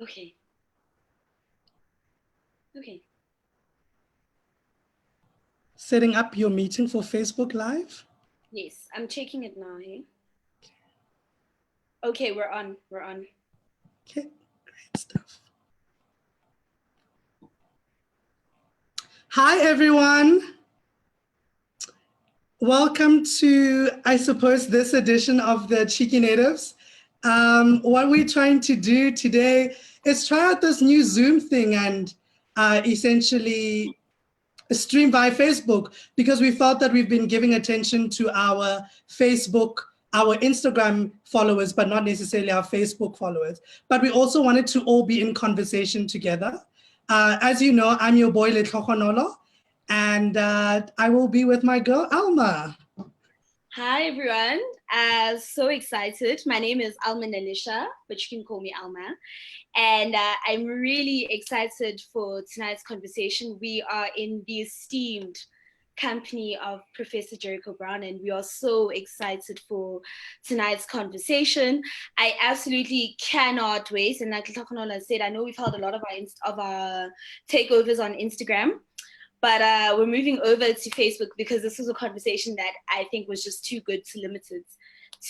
Okay. Okay. Setting up your meeting for Facebook Live? Yes, I'm checking it now, hey? Okay, we're on. Okay, great stuff. Hi, everyone. Welcome to, I suppose, this edition of the Cheeky Natives. What we're trying to do today is try out this new Zoom thing and essentially stream by Facebook, because we felt that we've been giving attention to our Facebook, our Instagram followers, but not necessarily our Facebook followers. But we also wanted to all be in conversation together. As you know, I'm your boy, Letlokonolo, and I will be with my girl, Alma. Hi, everyone. So excited. My name is Alma Nanisha, but you can call me Alma. And I'm really excited for tonight's conversation. We are in the esteemed company of Professor Jericho Brown, and we are so excited for tonight's conversation. I absolutely cannot wait. And like Takonola said, I know we've held a lot of our takeovers on Instagram, but we're moving over to Facebook because this was a conversation that I think was just too good to limit it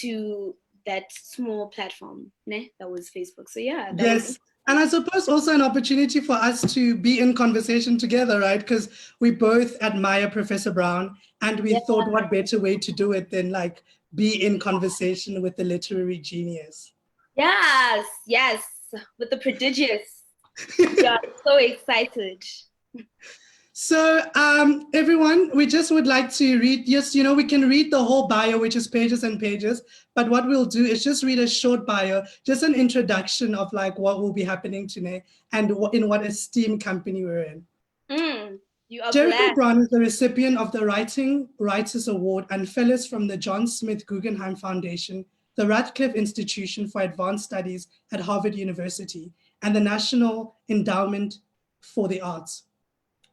to that small platform, né? That was Facebook. So yeah. Yes. And I suppose also an opportunity for us to be in conversation together, right? Because we both admire Professor Brown, and we thought what better way to do it than like be in conversation with the literary genius. Yes, with the prodigious. Yeah, so excited. So everyone, we just would like to read, yes, you know, we can read the whole bio, which is pages and pages, but what we'll do is just read a short bio, just an introduction of like what will be happening today and in what esteemed company we're in. Jericho Brown is the recipient of the Writing Writers Award and fellows from the John Simon Guggenheim Foundation, the Radcliffe Institute for Advanced Studies at Harvard University, and the National Endowment for the Arts.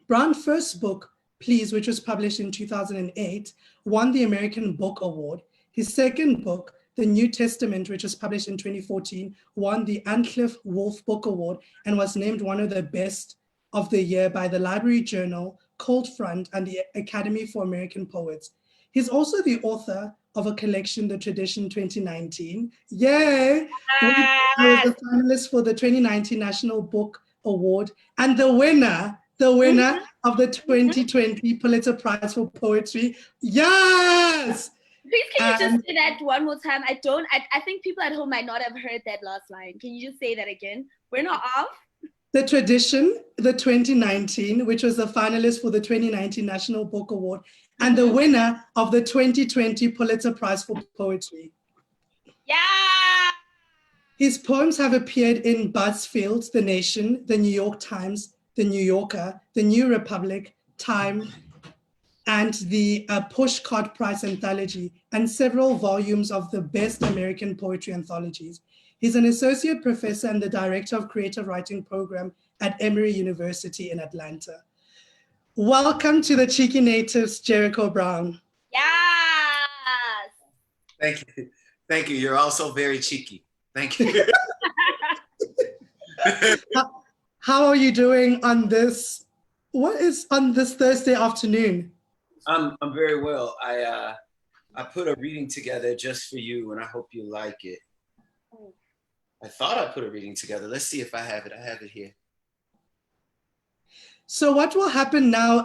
Brown's first book, Please, which was published in 2008, won the American Book Award. His second book, The New Testament, which was published in 2014, won the Anisfield-Wolf Book Award and was named one of the best of the year by the Library Journal, Coldfront, and the Academy for American Poets. He's also the author of a collection, The Tradition 2019. Yay! He was a finalist for the 2019 National Book Award and the winner of the 2020 Pulitzer Prize for Poetry. Yes! Please, can you just say that one more time? I think people at home might not have heard that last line. Can you just say that again? We're not off. The Tradition, the 2019, which was a finalist for the 2019 National Book Award, and the winner of the 2020 Pulitzer Prize for Poetry. Yeah! His poems have appeared in Buzzfeed, The Nation, The New York Times, The New Yorker, The New Republic, Time, and the Pushcart Prize Anthology, and several volumes of the best American poetry anthologies. He's an associate professor and the director of creative writing program at Emory University in Atlanta. Welcome to the Cheeky Natives, Jericho Brown. Yes! Thank you. Thank you. You're also very cheeky. Thank you. How are you doing on this? What is on this Thursday afternoon? I'm very well. I put a reading together just for you, and I hope you like it. I thought I put a reading together. Let's see if I have it. I have it here. So what will happen now,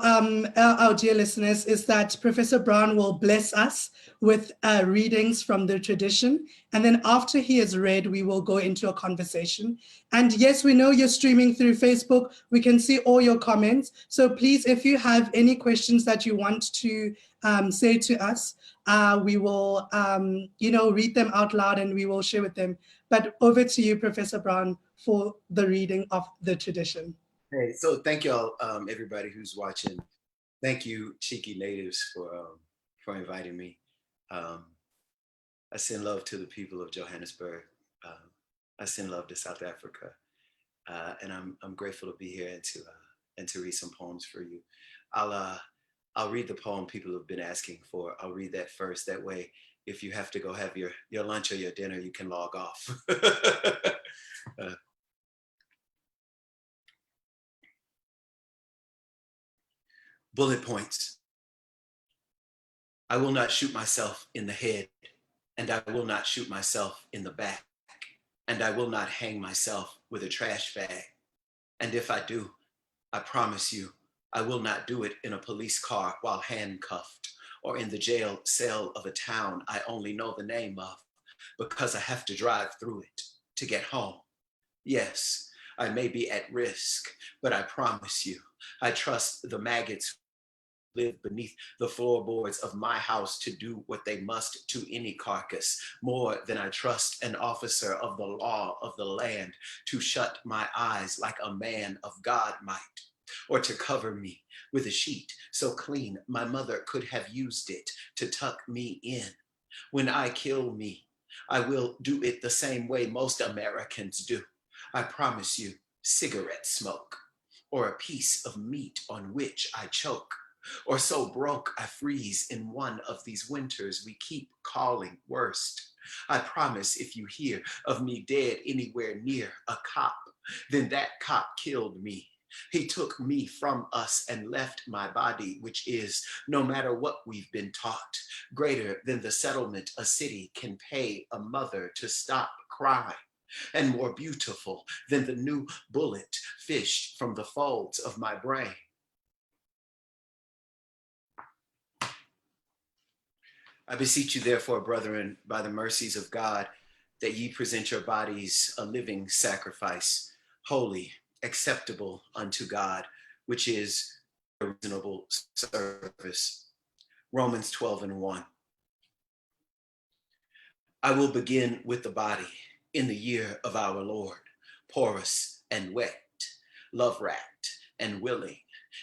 our dear listeners, is that Professor Brown will bless us with readings from the tradition. And then after he has read, we will go into a conversation. And yes, we know you're streaming through Facebook. We can see all your comments. So please, if you have any questions that you want to say to us, we will read them out loud and we will share with them. But over to you, Professor Brown, for the reading of the tradition. Hey, so thank y'all, everybody who's watching. Thank you, Cheeky Natives, for inviting me. I send love to the people of Johannesburg. I send love to South Africa, and I'm grateful to be here and to read some poems for you. I'll read the poem people have been asking for. I'll read that first. That way, if you have to go have your lunch or your dinner, you can log off. Bullet points. I will not shoot myself in the head, and I will not shoot myself in the back, and I will not hang myself with a trash bag. And if I do, I promise you, I will not do it in a police car while handcuffed or in the jail cell of a town I only know the name of because I have to drive through it to get home. Yes, I may be at risk, but I promise you, I trust the maggots live beneath the floorboards of my house to do what they must to any carcass, more than I trust an officer of the law of the land to shut my eyes like a man of God might, or to cover me with a sheet so clean my mother could have used it to tuck me in. When I kill me, I will do it the same way most Americans do. I promise you, cigarette smoke, or a piece of meat on which I choke, or so broke I freeze in one of these winters we keep calling worst. I promise if you hear of me dead anywhere near a cop, then that cop killed me. He took me from us and left my body, which is, no matter what we've been taught, greater than the settlement a city can pay a mother to stop crying, and more beautiful than the new bullet fished from the folds of my brain. I beseech you, therefore, brethren, by the mercies of God, that ye present your bodies a living sacrifice, holy, acceptable unto God, which is a reasonable service. Romans 12:1. I will begin with the body in the year of our Lord, porous and wet, love-racked and willing.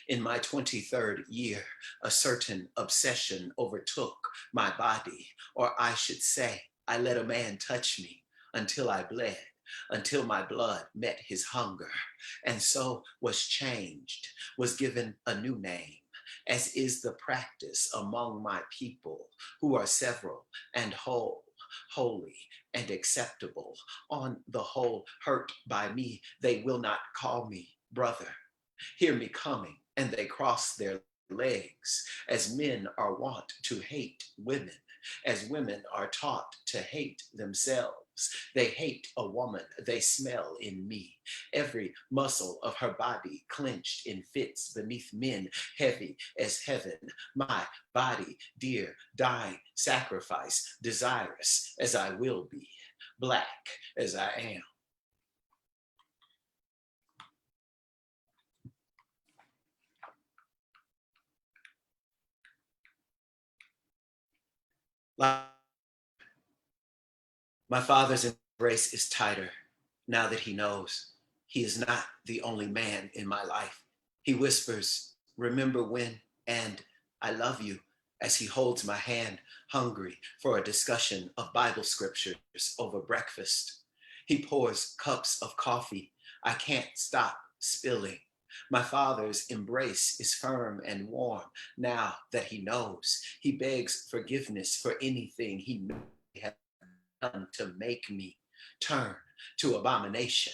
In my 23rd year, a certain obsession overtook my body, or I should say, I let a man touch me until I bled, until my blood met his hunger, and so was changed, was given a new name, as is the practice among my people, who are several and whole, holy and acceptable. On the whole, hurt by me, they will not call me brother. Hear me coming, and they cross their legs, as men are wont to hate women, as women are taught to hate themselves. They hate a woman they smell in me. Every muscle of her body clenched in fits beneath men, heavy as heaven. My body, dear, dying sacrifice, desirous as I will be, black as I am. My father's embrace is tighter now that he knows he is not the only man in my life. He whispers, remember when, and I love you, as he holds my hand, hungry for a discussion of Bible scriptures over breakfast. He pours cups of coffee I can't stop spilling. My father's embrace is firm and warm now that he knows. He begs forgiveness for anything he may have done to make me turn to abomination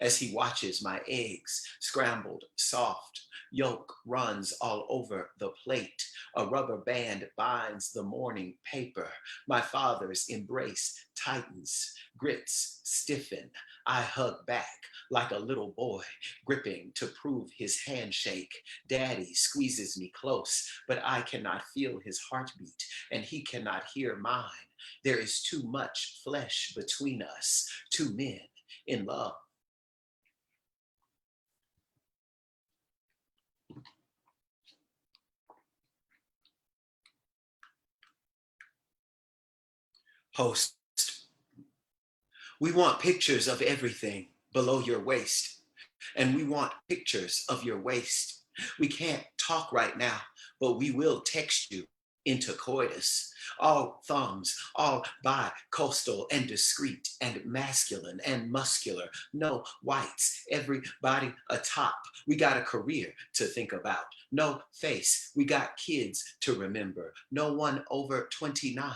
as he watches my eggs scrambled soft. Yolk runs all over the plate. A rubber band binds the morning paper. My father's embrace tightens, grits stiffen. I hug back like a little boy, gripping to prove his handshake. Daddy squeezes me close, but I cannot feel his heartbeat, and he cannot hear mine. There is too much flesh between us, two men in love. Host, we want pictures of everything below your waist, and we want pictures of your waist. We can't talk right now, but we will text you into coitus. All thumbs, all bi-coastal and discreet and masculine and muscular. No whites, everybody atop. We got a career to think about. No face, we got kids to remember. No one over 29.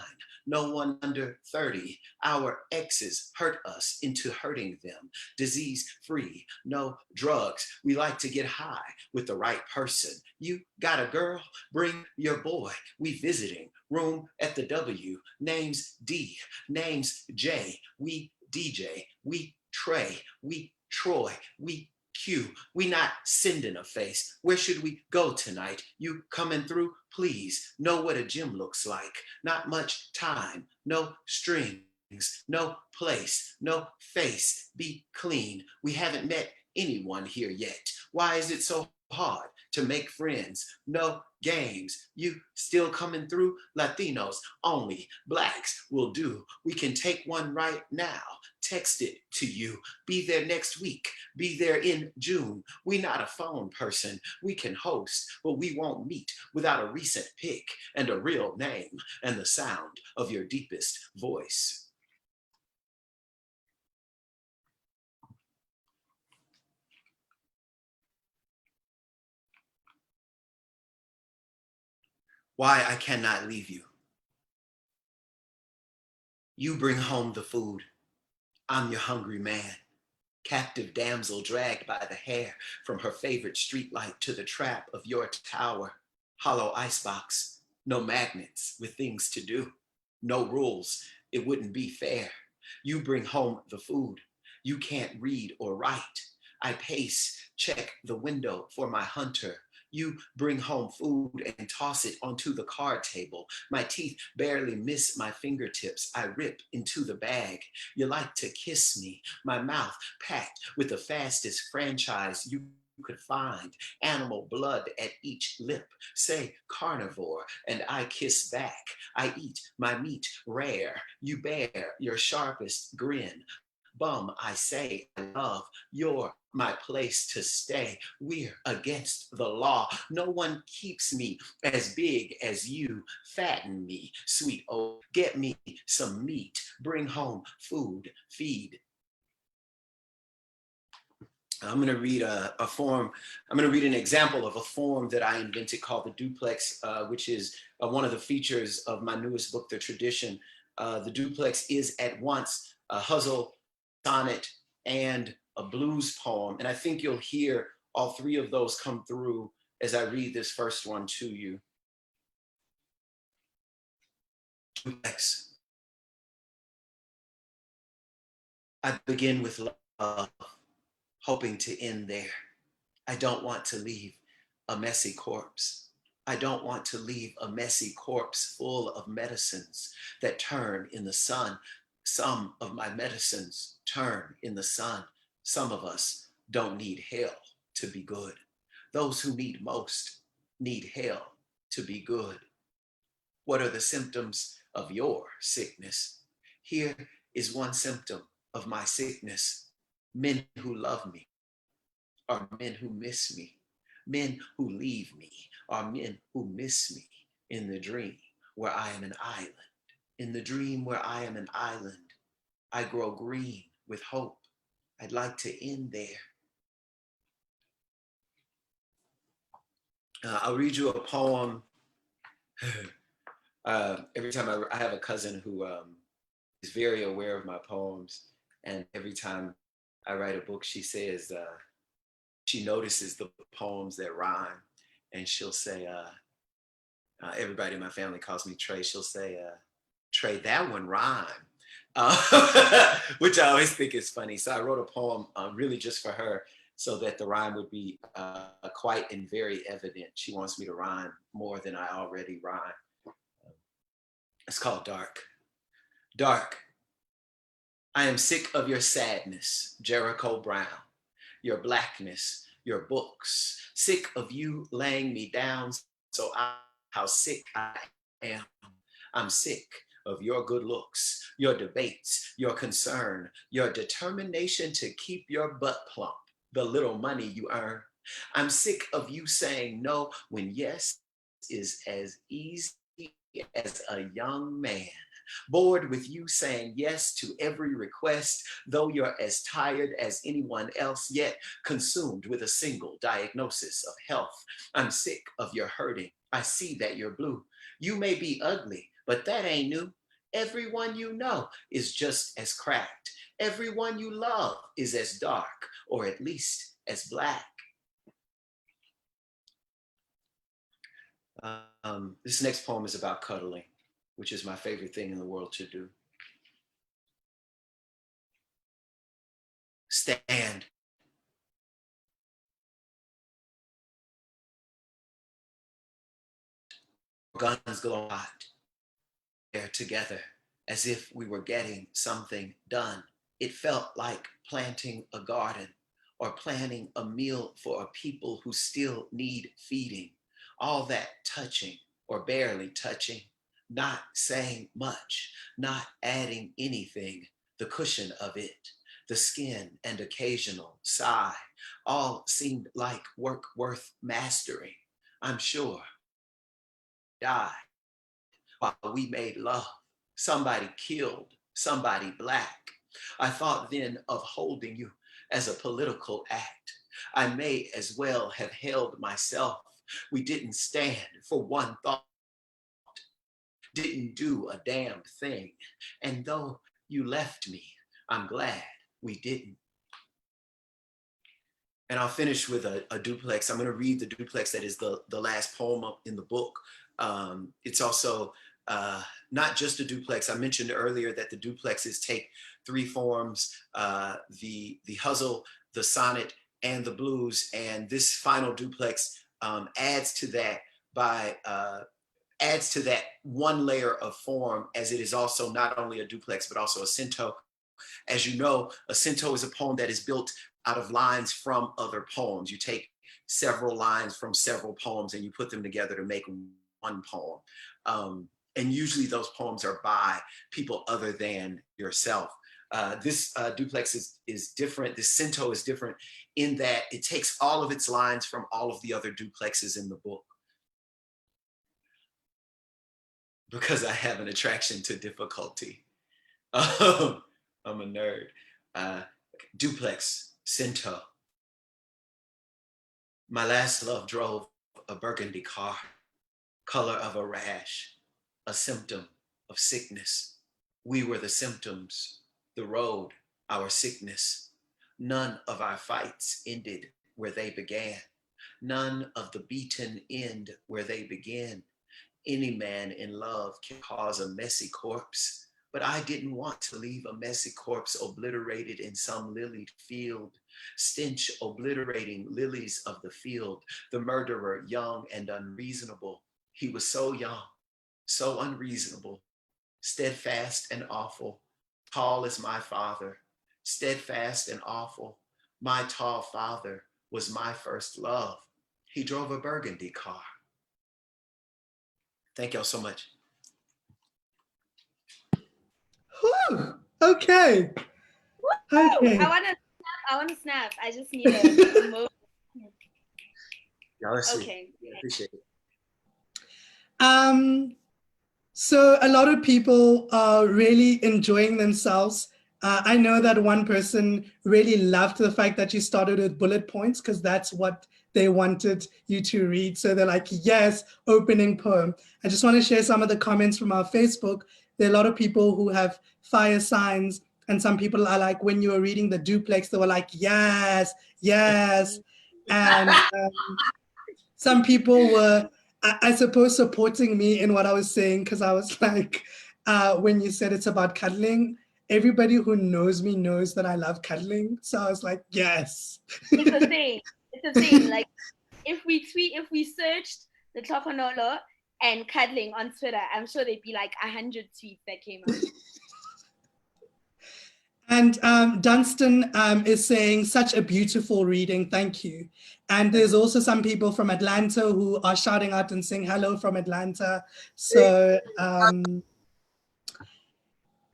no one under 30. Our exes hurt us into hurting them. Disease free, no drugs. We like to get high with the right person. You got a girl? Bring your boy. We visiting. Room at the W. Names D. Names J. We DJ. We Trey. We Troy. We Q. We not sending a face. Where should we go tonight? You coming through? Please know what a gym looks like. Not much time. No strings. No place. No face. Be clean. We haven't met anyone here yet. Why is it so hard to make friends? No games. You still coming through? Latinos only. Blacks will do. We can take one right now. Text it to you. Be there next week. Be there in June. We not a phone person. We can host, but we won't meet without a recent pic and a real name and the sound of your deepest voice. Why I cannot leave you. You bring home the food. I'm your hungry man, captive damsel dragged by the hair from her favorite streetlight to the trap of your tower. Hollow icebox, no magnets with things to do, no rules, it wouldn't be fair. You bring home the food. You can't read or write. I pace, check the window for my hunter. You bring home food and toss it onto the card table. My teeth barely miss my fingertips. I rip into the bag. You like to kiss me. My mouth packed with the fastest franchise you could find. Animal blood at each lip. Say carnivore and I kiss back. I eat my meat rare. You bear your sharpest grin. Bum, I say, I love, you're my place to stay. We're against the law. No one keeps me as big as you. Fatten me, sweet oh, get me some meat. Bring home food, feed. I'm going to read a form. I'm going to read an example of a form that I invented called the duplex, which is one of the features of my newest book, The Tradition. The duplex is at once a hustle, sonnet, and a blues poem. And I think you'll hear all three of those come through as I read this first one to you. Duplex. I begin with love, hoping to end there. I don't want to leave a messy corpse. I don't want to leave a messy corpse full of medicines that turn in the sun. Some of my medicines turn in the sun. Some of us don't need hell to be good. Those who need most need hell to be good. What are the symptoms of your sickness? Here is one symptom of my sickness. Men who love me are men who miss me. Men who leave me are men who miss me in the dream where I am an island. In the dream where I am an island, I grow green with hope. I'd like to end there. I'll read you a poem. Every time I have a cousin who is very aware of my poems, and every time I write a book, she says she notices the poems that rhyme, and she'll say, everybody in my family calls me Trey. She'll say, Trey, that one rhymed, which I always think is funny. So I wrote a poem really just for her so that the rhyme would be quite and very evident. She wants me to rhyme more than I already rhyme. It's called Dark. Dark. I am sick of your sadness, Jericho Brown, your blackness, your books, sick of you laying me down so how sick I am. I'm sick of your good looks, your debates, your concern, your determination to keep your butt plump, the little money you earn. I'm sick of you saying no when yes is as easy as a young man. Bored with you saying yes to every request, though you're as tired as anyone else, yet consumed with a single diagnosis of health. I'm sick of your hurting. I see that you're blue. You may be ugly, but that ain't new. Everyone you know is just as cracked. Everyone you love is as dark, or at least as black. This next poem is about cuddling, which is my favorite thing in the world to do. Stand. Guns glow hot. There together, as if we were getting something done. It felt like planting a garden or planning a meal for a people who still need feeding. All that touching or barely touching, not saying much, not adding anything, the cushion of it, the skin and occasional sigh, all seemed like work worth mastering. I'm sure. Die while we made love. Somebody killed somebody black. I thought then of holding you as a political act. I may as well have held myself. We didn't stand for one thought, didn't do a damn thing. And though you left me, I'm glad we didn't. And I'll finish with a duplex. I'm going to read the duplex that is the last poem in the book. It's also not just a duplex. I mentioned earlier that the duplexes take three forms, the hustle, the sonnet, and the blues. And this final duplex adds to that one layer of form, as it is also not only a duplex, but also a cento. As you know, a cento is a poem that is built out of lines from other poems. You take several lines from several poems and you put them together to make one poem. And usually those poems are by people other than yourself. This duplex is different. This cento is different in that it takes all of its lines from all of the other duplexes in the book. Because I have an attraction to difficulty. I'm a nerd. Duplex, cento. My last love drove a burgundy car, color of a rash, a symptom of sickness. We were the symptoms, the road, our sickness. None of our fights ended where they began. None of the beaten end where they begin. Any man in love can cause a messy corpse, but I didn't want to leave a messy corpse obliterated in some lilied field. Stench obliterating lilies of the field. The murderer, young and unreasonable. He was so young, so unreasonable, steadfast and awful, tall as my father, steadfast and awful. My tall father was my first love. He drove a burgundy car. Thank y'all so much. Whew. Okay. Okay. I want to snap. I just need a moment. Y'all are sweet. Okay. I appreciate it. So a lot of people are really enjoying themselves. I know that one person really loved the fact that you started with bullet points because that's what they wanted you to read. So they're like, yes, opening poem. I just want to share some of the comments from our Facebook. There are a lot of people who have fire signs, and some people are like, when you were reading the duplex, they were like, yes, yes. And some people were, I suppose, supporting me in what I was saying, because I was like, when you said it's about cuddling, everybody who knows me knows that I love cuddling. So I was like, yes. It's a thing. It's a thing. Like if we searched the Tokonolo and cuddling on Twitter, I'm sure there'd be like 100 tweets that came out. And Dunstan is saying, such a beautiful reading, thank you. And there's also some people from Atlanta who are shouting out and saying hello from Atlanta. So,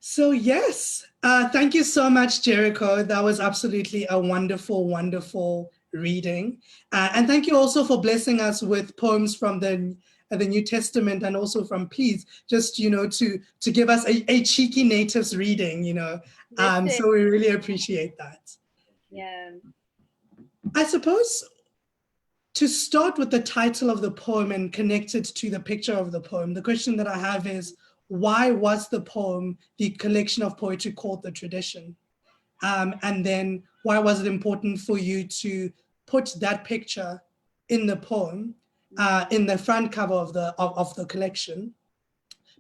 so yes, thank you so much, Jericho. That was absolutely a wonderful, wonderful reading. And thank you also for blessing us with poems from the New Testament, and also from Please, just, to give us a cheeky natives reading, so we really appreciate that. Yeah. I suppose to start with the title of the poem and connect it to the picture of the poem, the question that I have is, why was the poem the collection of poetry called The Tradition? And then why was it important for you to put that picture in the poem, in the front cover of the collection?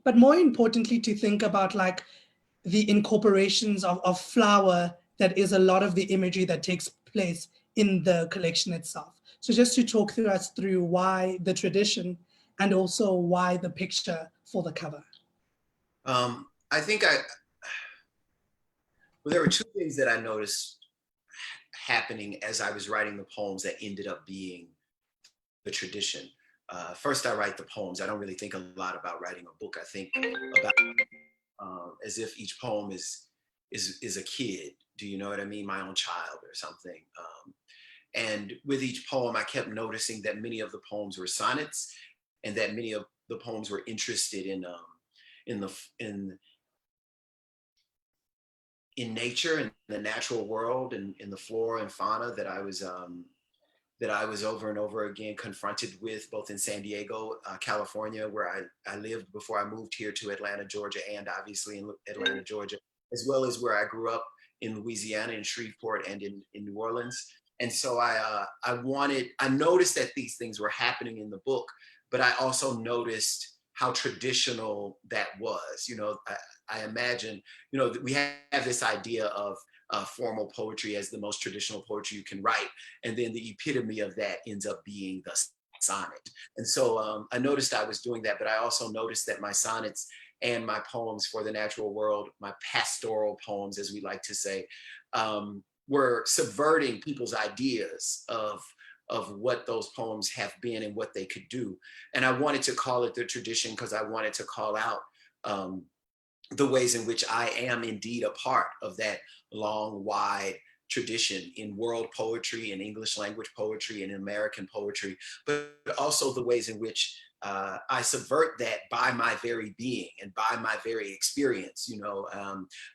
But more importantly, to think about like the incorporations of flower that is a lot of the imagery that takes place in the collection itself. So just to talk through us through why The Tradition and also why the picture for the cover. I think well, there were two things that I noticed happening as I was writing the poems that ended up being the tradition. First, I write the poems. I don't really think a lot about writing a book. I think about as if each poem is a kid. Do you know what I mean? My own child or something. And with each poem, I kept noticing that many of the poems were sonnets, and that many of the poems were interested in nature and the natural world and in the flora and fauna that I was over and over again confronted with, both in San Diego, California, where I lived before I moved here to Atlanta, Georgia, and obviously in Atlanta, Georgia, as well as where I grew up in Louisiana, in Shreveport, and in New Orleans. And so I noticed that these things were happening in the book, but I also noticed how traditional that was. You know, I imagine, you know, we have this idea of formal poetry as the most traditional poetry you can write. And then the epitome of that ends up being the sonnet. And so I noticed I was doing that, but I also noticed that my sonnets and my poems for the natural world, my pastoral poems, as we like to say, were subverting people's ideas of what those poems have been and what they could do. And I wanted to call it The Tradition because I wanted to call out the ways in which I am indeed a part of that long, wide tradition in world poetry and English language poetry and American poetry, but also the ways in which I subvert that by my very being and by my very experience. You know,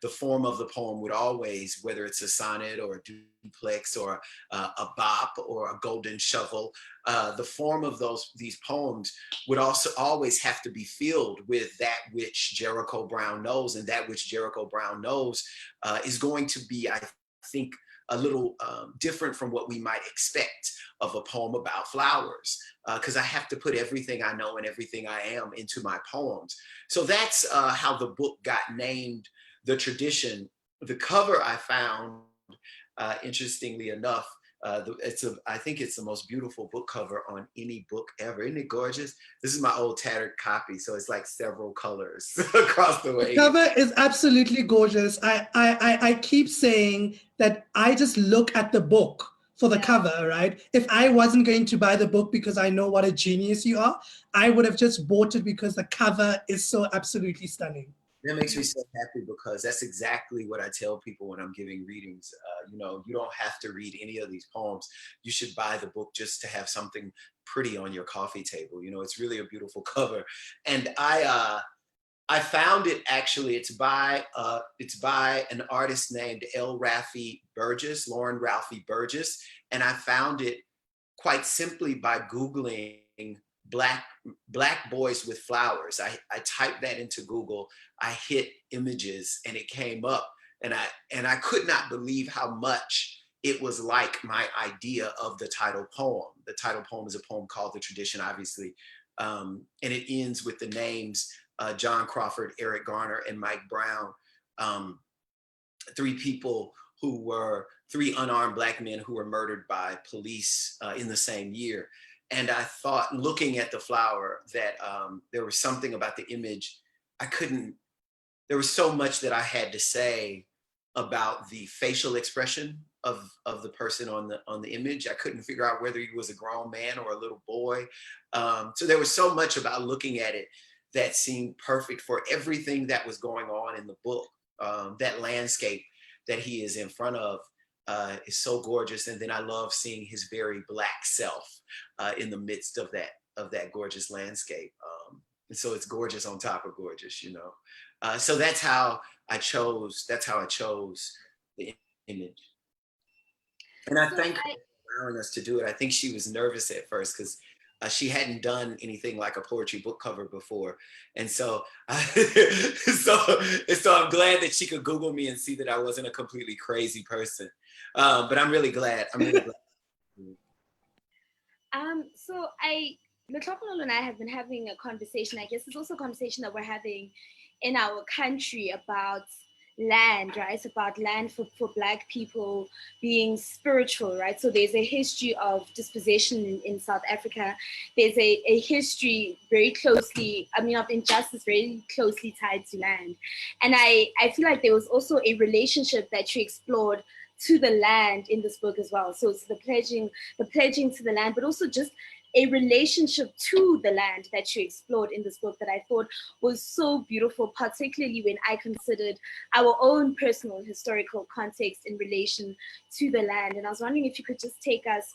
the form of the poem would always, whether it's a sonnet or a duplex or a bop or a golden shovel, the form of these poems would also always have to be filled with that which Jericho Brown knows, and that which Jericho Brown knows is going to be, I think, a little different from what we might expect of a poem about flowers, because I have to put everything I know and everything I am into my poems. So that's how the book got named The Tradition. The cover I found, interestingly enough, I think it's the most beautiful book cover on any book ever. Isn't it gorgeous? This is my old tattered copy, so it's like several colors across the way. The cover is absolutely gorgeous. I keep saying that I just look at the book for the cover, right? If I wasn't going to buy the book because I know what a genius you are, I would have just bought it because the cover is so absolutely stunning. That makes me so happy because that's exactly what I tell people when I'm giving readings. You know, you don't have to read any of these poems. You should buy the book just to have something pretty on your coffee table. You know, it's really a beautiful cover. And I found it actually. It's by an artist named Lauren Ralphie Burgess, and I found it quite simply by Googling black boys with flowers. I typed that into Google. I hit images, and it came up, and I could not believe how much it was like my idea of the title poem. The title poem is a poem called The Tradition, obviously, and it ends with the names John Crawford, Eric Garner, and Mike Brown, three unarmed Black men who were murdered by police in the same year. And I thought, looking at the flower, that there was something about the image. There was so much that I had to say about the facial expression of the person on the image. I couldn't figure out whether he was a grown man or a little boy. So there was so much about looking at it that seemed perfect for everything that was going on in the book. That landscape that he is in front of is so gorgeous. And then I love seeing his very Black self in the midst of that gorgeous landscape. And so it's gorgeous on top of gorgeous, you know. So that's how I chose the image. And I thank her for allowing us to do it. I think she was nervous at first because She hadn't done anything like a poetry book cover before. And so, so I'm glad that she could Google me and see that I wasn't a completely crazy person. But I'm really glad. I'm really glad. So Metropolitan and I have been having a conversation. I guess it's also a conversation that we're having in our country about land, right? It's about land for Black people being spiritual, right? So there's a history of dispossession in South Africa. There's a history very closely, I mean, of injustice very closely tied to land. And I feel like there was also a relationship that you explored to the land in this book as well. So it's the pledging to the land, but also just a relationship to the land that you explored in this book that I thought was so beautiful, particularly when I considered our own personal historical context in relation to the land. And I was wondering if you could just take us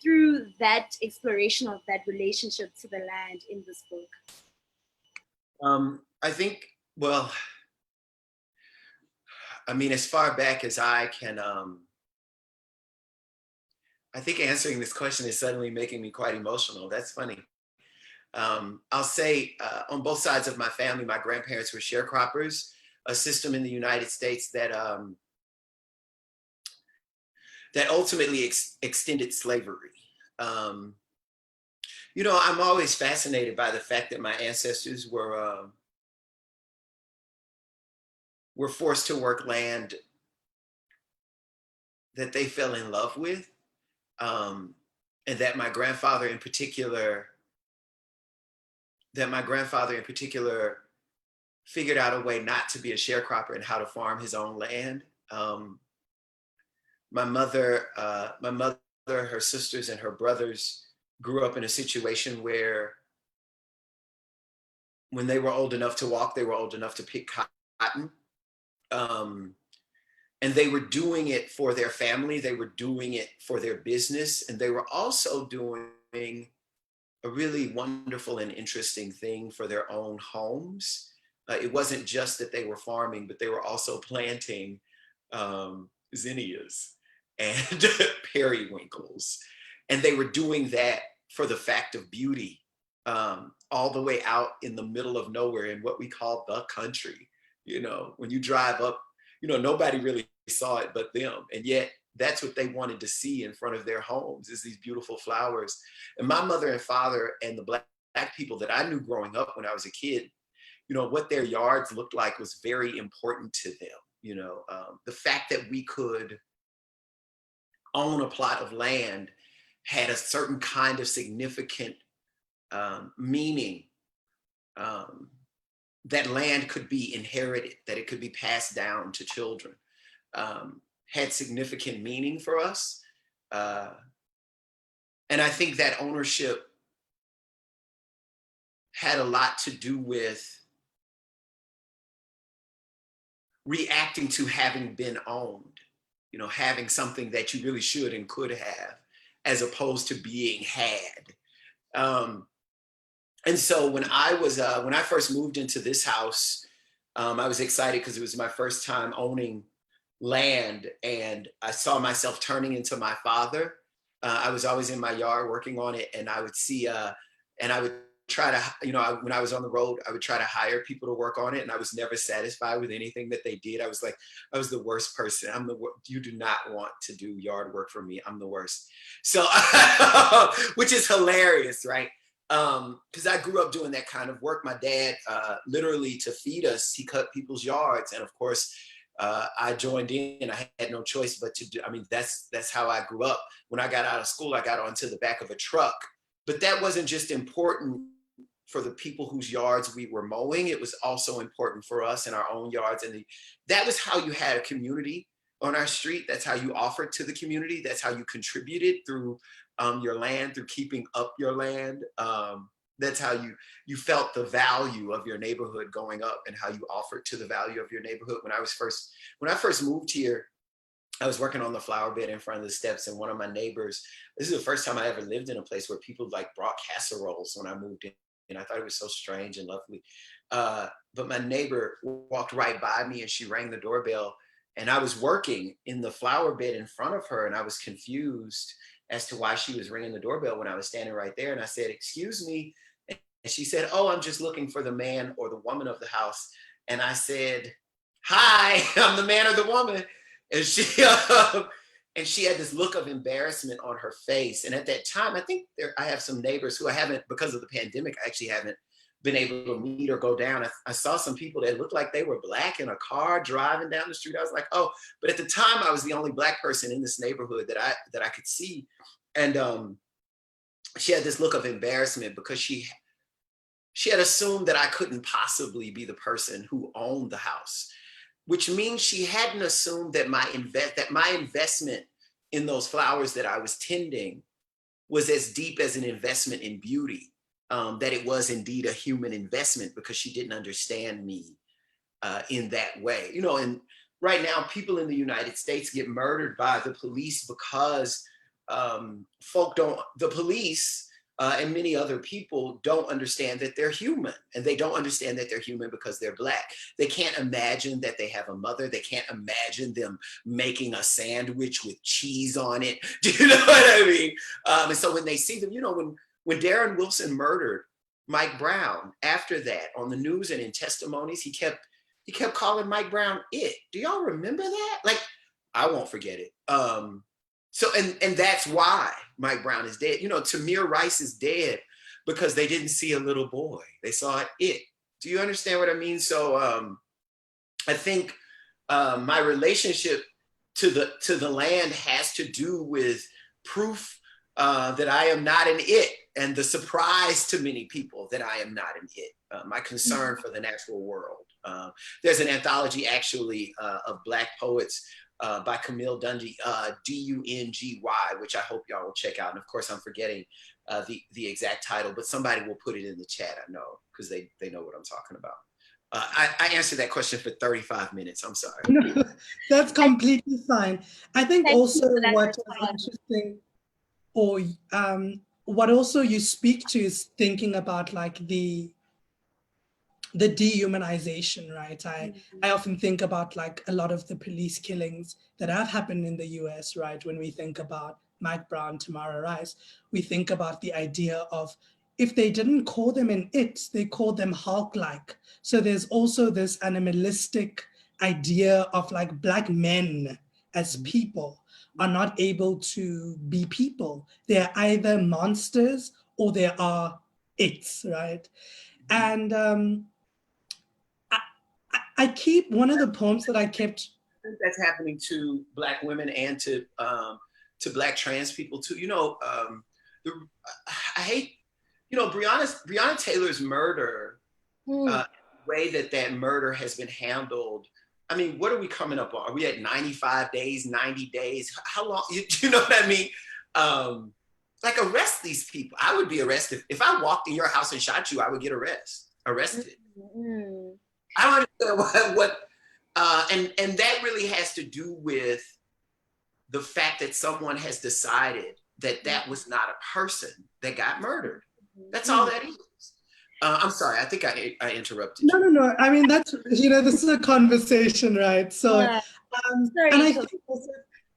through that exploration of that relationship to the land in this book. I think, well, I mean, as far back as I can, I think answering this question is suddenly making me quite emotional. That's funny. I'll say on both sides of my family, my grandparents were sharecroppers, a system in the United States that that ultimately extended slavery. You know, I'm always fascinated by the fact that my ancestors were forced to work land that they fell in love with, and that my grandfather in particular figured out a way not to be a sharecropper and how to farm his own land. My mother, her sisters, and her brothers grew up in a situation where when they were old enough to walk, they were old enough to pick cotton. And they were doing it for their family, they were doing it for their business, and they were also doing a really wonderful and interesting thing for their own homes. It wasn't just that they were farming, but they were also planting zinnias and periwinkles. And they were doing that for the fact of beauty, all the way out in the middle of nowhere in what we call the country. You know, when you drive up, you know, nobody really saw it but them. And yet that's what they wanted to see in front of their homes, is these beautiful flowers. And my mother and father and the Black people that I knew growing up when I was a kid, you know, what their yards looked like was very important to them. You know, the fact that we could own a plot of land had a certain kind of significant meaning. That land could be inherited, that it could be passed down to children, had significant meaning for us. And I think that ownership had a lot to do with reacting to having been owned, you know, having something that you really should and could have, as opposed to being had. And so when I first moved into this house, I was excited because it was my first time owning land, and I saw myself turning into my father. I was always in my yard working on it, and I would see, and I would try to, you know, when I was on the road, I would try to hire people to work on it, and I was never satisfied with anything that they did. I was like, I was the worst person. You do not want to do yard work for me. I'm the worst. So, which is hilarious, right? Because I grew up doing that kind of work. My dad, literally to feed us, he cut people's yards, and of course, I joined in. I had no choice but to do. I mean, that's how I grew up. When I got out of school, I got onto the back of a truck. But that wasn't just important for the people whose yards we were mowing. It was also important for us in our own yards, and that was how you had a community on our street. That's how you offered to the community. That's how you contributed through your land, through keeping up your land. That's how you felt the value of your neighborhood going up, and how you offered to the value of your neighborhood. When I first moved here, I was working on the flower bed in front of the steps, and one of my neighbors, this is the first time I ever lived in a place where people like brought casseroles when I moved in. And I thought it was so strange and lovely. But my neighbor walked right by me, and she rang the doorbell, and I was working in the flower bed in front of her, and I was confused. as to why she was ringing the doorbell when I was standing right there. And I said, "Excuse me." And she said, "Oh, I'm just looking for the man or the woman of the house." And I said, "Hi, I'm the man or the woman." And she had this look of embarrassment on her face. And at that time, I think I have some neighbors who I haven't, because of the pandemic, I actually haven't been able to meet or go down. I saw some people that looked like they were Black in a car driving down the street. I was like, oh, but at the time I was the only Black person in this neighborhood that I could see. And she had this look of embarrassment because she had assumed that I couldn't possibly be the person who owned the house, which means she hadn't assumed that my investment in those flowers that I was tending was as deep as an investment in beauty. That it was indeed a human investment, because she didn't understand me in that way. You know, and right now people in the United States get murdered by the police because the police and many other people don't understand that they're human, and they don't understand that they're human because they're Black. They can't imagine that they have a mother. They can't imagine them making a sandwich with cheese on it. Do you know what I mean? And so when they see them, you know, when Darren Wilson murdered Mike Brown, after that on the news and in testimonies, he kept calling Mike Brown it. Do y'all remember that? Like, I won't forget it. So and that's why Mike Brown is dead. You know, Tamir Rice is dead because they didn't see a little boy. They saw it. Do you understand what I mean? So I think my relationship to the land has to do with proof that I am not an it, and the surprise to many people that I am not an it. My concern for the natural world. There's an anthology actually of Black poets by Camille Dungy, Dungy, which I hope y'all will check out. And of course, I'm forgetting the exact title, but somebody will put it in the chat, I know, because they know what I'm talking about. I answered that question for 35 minutes. I'm sorry. No, that's completely fine. I think Thank you also for that what is response. interesting, or what also you speak to, is thinking about like the dehumanization, right? I often think about like a lot of the police killings that have happened in the US, right? When we think about Mike Brown, Tamara Rice, we think about the idea of, if they didn't call them an it, they called them Hulk-like. So there's also this animalistic idea of like Black men as people are not able to be people. They're either monsters or they are its, right? And I keep, one of the poems that I kept. I think that's happening to Black women and to Black trans people too. You know, I hate, you know, Breonna Taylor's murder, way that murder has been handled. I mean, what are we coming up on? Are we at 95 days, 90 days? How long? You know what I mean? Like, arrest these people. I would be arrested. If I walked in your house and shot you, I would get arrested. I don't understand what and that really has to do with the fact that someone has decided that was not a person that got murdered. That's all that is. I'm sorry, I think I interrupted you. No. I mean, that's, you know, this is a conversation, right? So, and I think also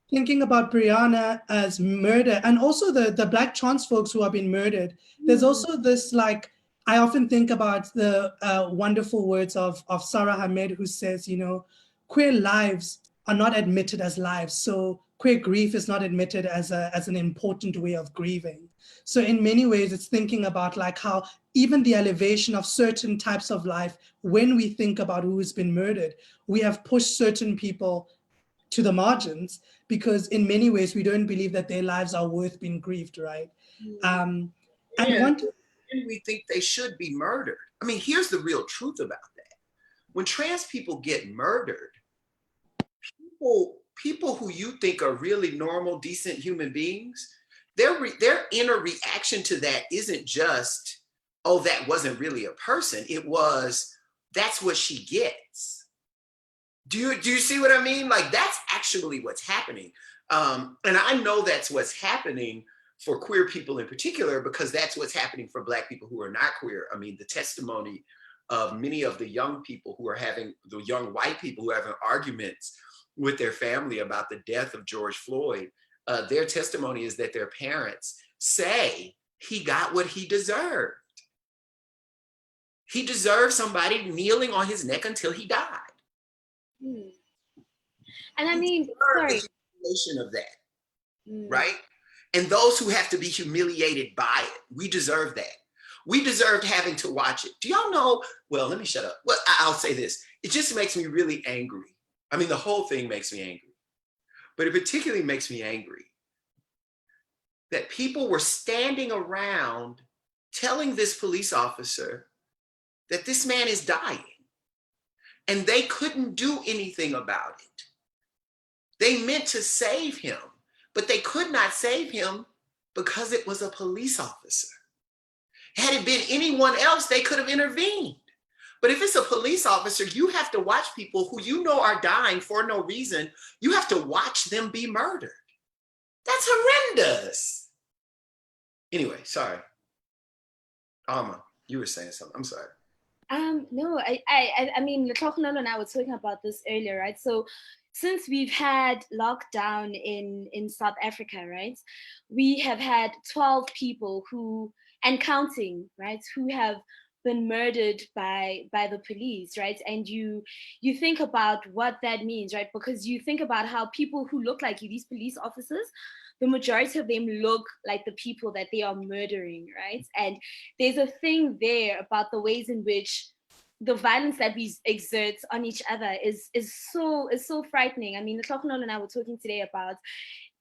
thinking about Breonna as murder, and also the Black trans folks who have been murdered, there's also this, like, I often think about the wonderful words of Sarah Ahmed, who says, you know, queer lives are not admitted as lives. So queer grief is not admitted as an important way of grieving. So in many ways, it's thinking about like how even the elevation of certain types of life, when we think about who has been murdered, we have pushed certain people to the margins, because in many ways, we don't believe that their lives are worth being grieved, right? And we think they should be murdered. I mean, here's the real truth about that. When trans people get murdered, people who you think are really normal, decent human beings, their inner reaction to that isn't just, oh, that wasn't really a person. It was, that's what she gets. Do you see what I mean? Like, that's actually what's happening. And I know that's what's happening for queer people in particular, because that's what's happening for Black people who are not queer. I mean, the testimony of many of the young people who are having, the young white people who are having arguments with their family about the death of George Floyd, their testimony is that their parents say he got what he deserved. He deserved somebody kneeling on his neck until he died. And I mean, sorry. The humiliation of that, right? And those who have to be humiliated by it, we deserve that. We deserved having to watch it. Do y'all know? Well, let me shut up. Well, I'll say this. It just makes me really angry. I mean, the whole thing makes me angry, but it particularly makes me angry that people were standing around telling this police officer that this man is dying, and they couldn't do anything about it. They meant to save him, but they could not save him because it was a police officer. Had it been anyone else, they could have intervened. But if it's a police officer, you have to watch people who you know are dying for no reason. You have to watch them be murdered. That's horrendous. Anyway, sorry. Alma, you were saying something. I'm sorry. No, I mean, Tlhogonolo and I were talking about this earlier, right? So since we've had lockdown in South Africa, right, we have had 12 people who, and counting, right, who have been murdered by the police, right? And you think about what that means, right? Because you think about how people who look like you, these police officers, the majority of them look like the people that they are murdering, right? And there's a thing there about the ways in which the violence that we exert on each other is so frightening. I mean, Tlhogonolo and I were talking today about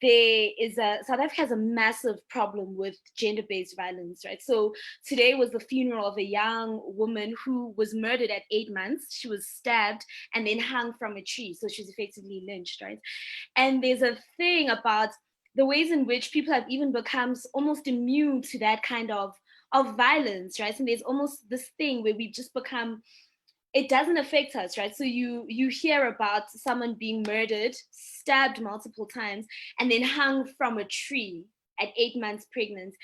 South Africa has a massive problem with gender-based violence, right? So today was the funeral of a young woman who was murdered at 8 months. She was stabbed and then hung from a tree. So she was effectively lynched, right? And there's a thing about the ways in which people have even become almost immune to that kind of violence, right? And there's almost this thing where we've just become, it doesn't affect us, right? So you hear about someone being murdered, stabbed multiple times, and then hung from a tree at 8 months pregnant.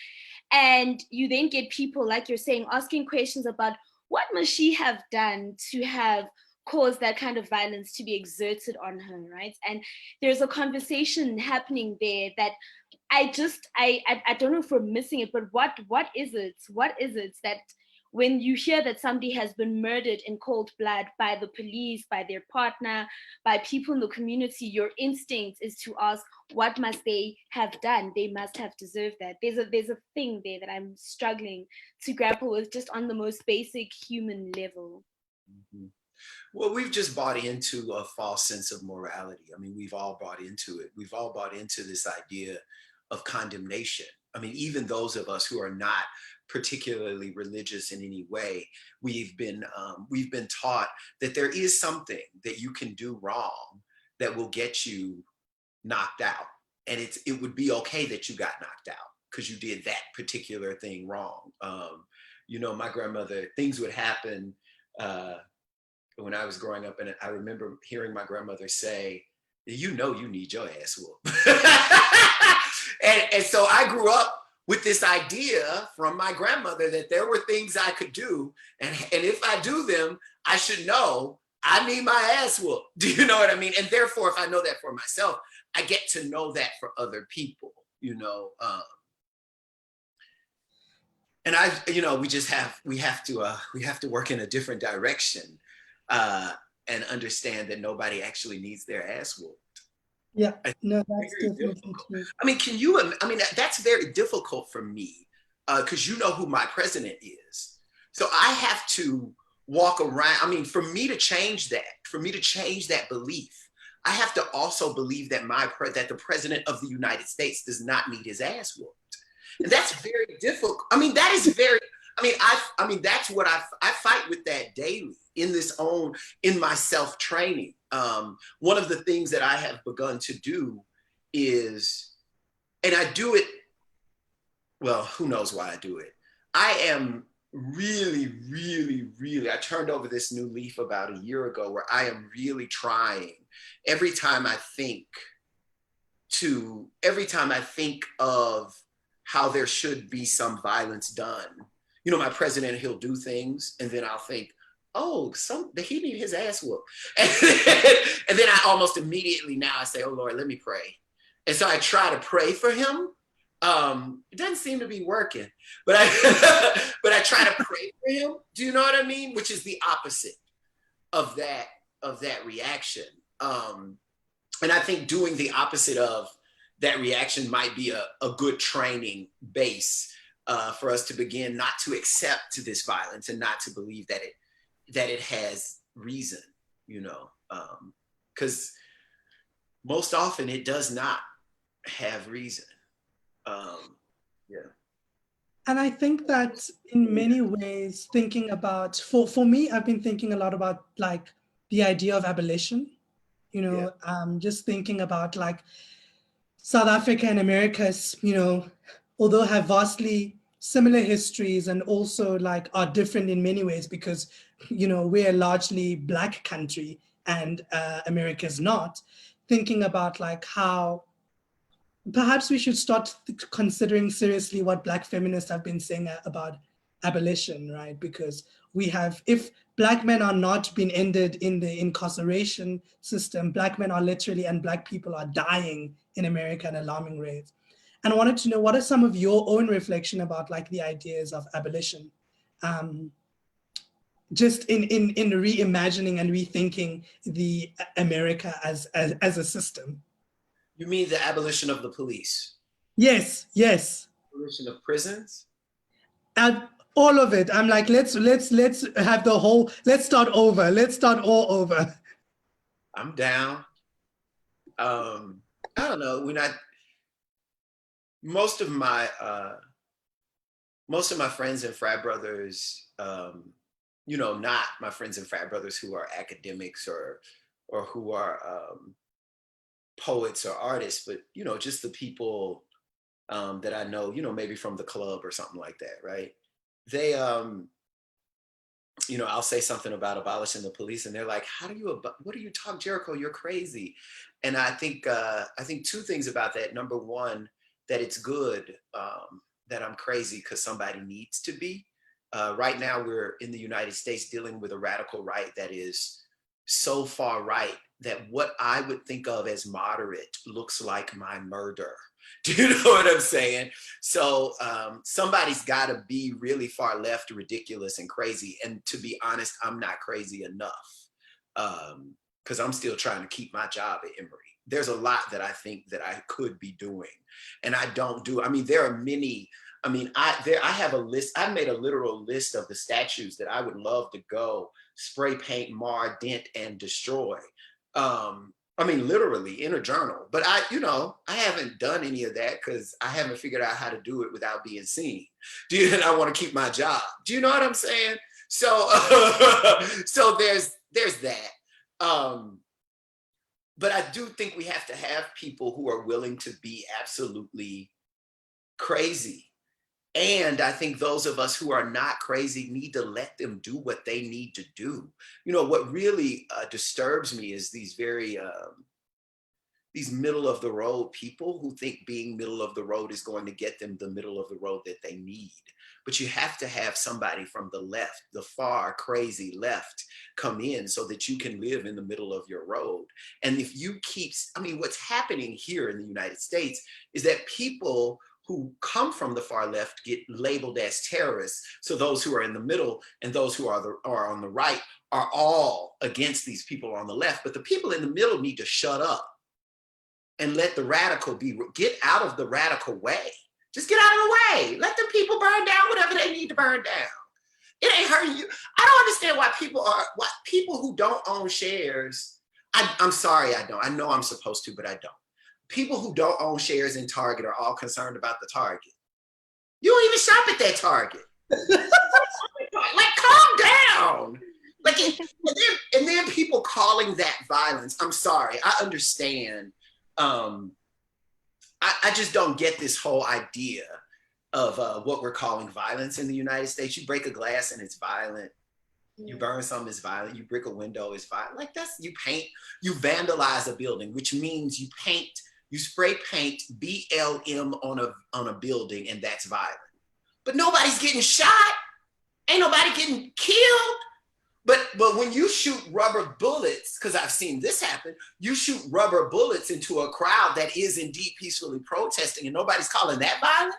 And you then get people, like you're saying, asking questions about what must she have done to have caused that kind of violence to be exerted on her, right? And there's a conversation happening there that I don't know if we're missing it, but what is it? What is it that when you hear that somebody has been murdered in cold blood by the police, by their partner, by people in the community, your instinct is to ask, what must they have done? They must have deserved that. There's a thing there that I'm struggling to grapple with just on the most basic human level. Mm-hmm. Well, we've just bought into a false sense of morality. I mean, we've all bought into it. We've all bought into this idea of condemnation. I mean, even those of us who are not particularly religious in any way, we've been taught that there is something that you can do wrong that will get you knocked out, and it would be okay that you got knocked out because you did that particular thing wrong. You know, my grandmother, things would happen when I was growing up, and I remember hearing my grandmother say, "You know, you need your ass whooped." and so I grew up with this idea from my grandmother that there were things I could do, and if I do them, I should know I need my ass whooped. Do you know what I mean? And therefore, if I know that for myself, I get to know that for other people, you know. And we have to work in a different direction and understand that nobody actually needs their ass whooped. Yeah, no, that's definitely true. I mean, that's very difficult for me because you know who my president is. So I have to walk around. I mean, for me to change that belief, I have to also believe that that the president of the United States does not need his ass whooped. And that's very difficult. I mean, that's what I fight with that daily in my self-training. One of the things that I have begun to do is, and I do it, well, who knows why I do it. I am really, really, really, I turned over this new leaf about a year ago where I am really trying every time I think of how there should be some violence done. You know, my president, he'll do things and then I'll think, oh, he need his ass whooped. And then I almost immediately now I say, oh Lord, let me pray. And so I try to pray for him. It doesn't seem to be working, but I try to pray for him. Do you know what I mean? Which is the opposite of that reaction. And I think doing the opposite of that reaction might be a good training base for us to begin not to accept this violence and not to believe that it has reason, you know, because most often it does not have reason. Yeah. And I think that in many ways, thinking about, for me, I've been thinking a lot about like the idea of abolition, you know, just thinking about like South Africa and America, you know, although have vastly similar histories and also like are different in many ways because, you know, we're a largely Black country and America's not, thinking about like how perhaps we should start considering seriously what Black feminists have been saying about abolition, right? Because we have, if Black men are not being ended in the incarceration system, Black men are literally, and Black people are dying in America at alarming rates. And I wanted to know, what are some of your own reflection about like the ideas of abolition? Just in reimagining and rethinking the America as a system. You mean the abolition of the police? Yes, yes. Abolition of prisons? And all of it. I'm like, let's have the whole, let's start over. Let's start all over. I'm down. I don't know. Most of my friends and frat brothers, you know, not my friends and frat brothers who are academics or who are poets or artists, but, you know, just the people that I know, you know, maybe from the club or something like that, right? They, you know, I'll say something about abolishing the police and they're like, what do you talk, Jericho? You're crazy. And I think two things about that. Number one, that it's good that I'm crazy because somebody needs to be. Right now, we're in the United States dealing with a radical right that is so far right that what I would think of as moderate looks like my murder. Do you know what I'm saying? So somebody's got to be really far left, ridiculous, and crazy. And to be honest, I'm not crazy enough because I'm still trying to keep my job at Emory. There's a lot that I think that I could be doing, and I don't do. I mean, there are many. I mean, I have a list. I made a literal list of the statues that I would love to go spray paint, mar, dent, and destroy. I mean, literally in a journal, but I haven't done any of that because I haven't figured out how to do it without being seen. And I want to keep my job. Do you know what I'm saying? So, so there's that. But I do think we have to have people who are willing to be absolutely crazy. And I think those of us who are not crazy need to let them do what they need to do. You know, what really disturbs me is these middle of the road people who think being middle of the road is going to get them the middle of the road that they need. But you have to have somebody from the left, the far crazy left, come in so that you can live in the middle of your road. And if you what's happening here in the United States is that people who come from the far left get labeled as terrorists. So those who are in the middle and those who are on the right are all against these people on the left. But the people in the middle need to shut up and let the radical get out of the radical way. Just get out of the way. Let the people burn down whatever they need to burn down. It ain't hurting you. I don't understand why people who don't own shares, I'm sorry, I don't. I know I'm supposed to, but I don't. People who don't own shares in Target are all concerned about the Target. You don't even shop at that Target. Like, calm down. Like, and then people calling that violence. I'm sorry, I understand. I just don't get this whole idea of what we're calling violence in the United States. You break a glass and it's violent. You burn something, it's violent. You brick a window, it's violent. Like, you you vandalize a building, which means you spray paint BLM on a building, and that's violent. But nobody's getting shot. Ain't nobody getting killed. But when you shoot rubber bullets, because I've seen this happen, you shoot rubber bullets into a crowd that is indeed peacefully protesting, and nobody's calling that violent.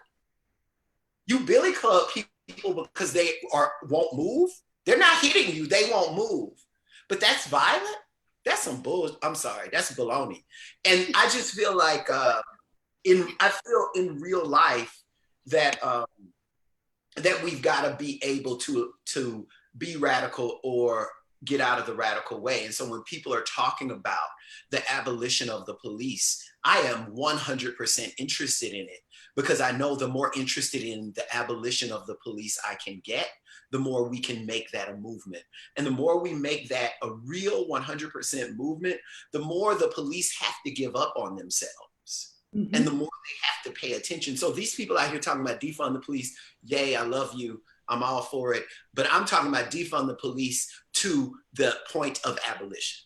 You billy club people because they won't move. They're not hitting you; they won't move. But that's violent. That's some bull. I'm sorry, that's baloney. And I just feel like I feel in real life that that we've got to be able to be radical or get out of the radical way. And so when people are talking about the abolition of the police, I am 100% interested in it, because I know the more interested in the abolition of the police I can get, the more we can make that a movement. And the more we make that a real 100% movement, the more the police have to give up on themselves. Mm-hmm. And the more they have to pay attention. So these people out here talking about defund the police, yay, I love you, I'm all for it. But I'm talking about defund the police to the point of abolition.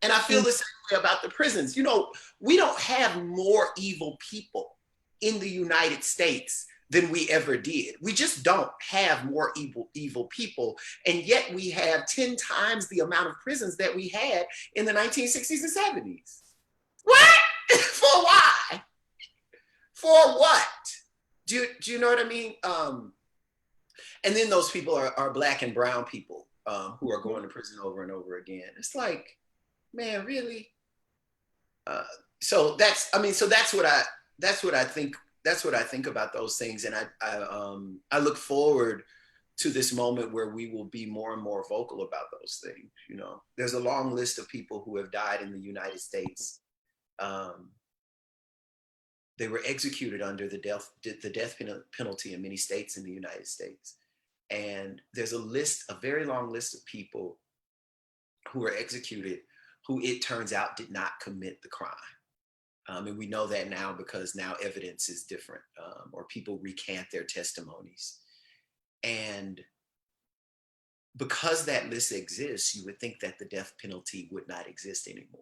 And I feel the same way about the prisons. You know, we don't have more evil people in the United States than we ever did. We just don't have more evil people. And yet we have 10 times the amount of prisons that we had in the 1960s and 70s. What? For why? For what? Do you know what I mean? And then those people are Black and brown people who are going to prison over and over again. It's like, man, really? So that's what I think. That's what I think about those things. And I look forward to this moment where we will be more and more vocal about those things. You know, there's a long list of people who have died in the United States. They were executed under the death penalty in many states in the United States. And there's a very long list of people who were executed who it turns out did not commit the crime. And we know that now because now evidence is different, or people recant their testimonies. And because that list exists, you would think that the death penalty would not exist anymore.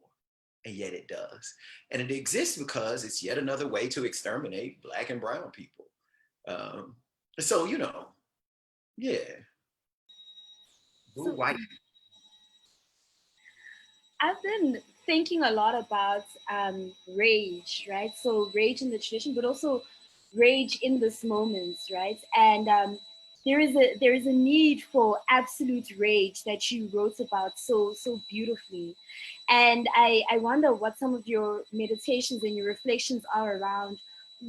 And yet it does. And it exists because it's yet another way to exterminate Black and brown people. So, you know, yeah. So, white. I've been thinking a lot about rage, right? So rage in the tradition, but also rage in this moment, right? And there is a need for absolute rage that you wrote about so beautifully. And I wonder what some of your meditations and your reflections are around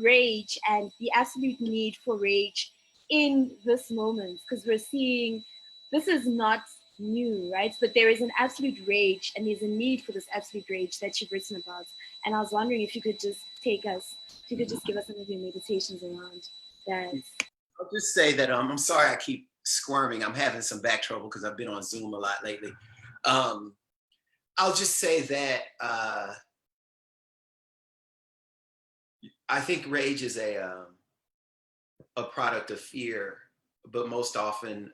rage and the absolute need for rage in this moment, because we're seeing this is not new, right? But there is an absolute rage, and there's a need for this absolute rage that you've written about. And I was wondering if you could just give us some of your meditations around that. I'll just say that I'm sorry I keep squirming. I'm having some back trouble because I've been on Zoom a lot lately. I'll just say that I think rage is a product of fear, but most often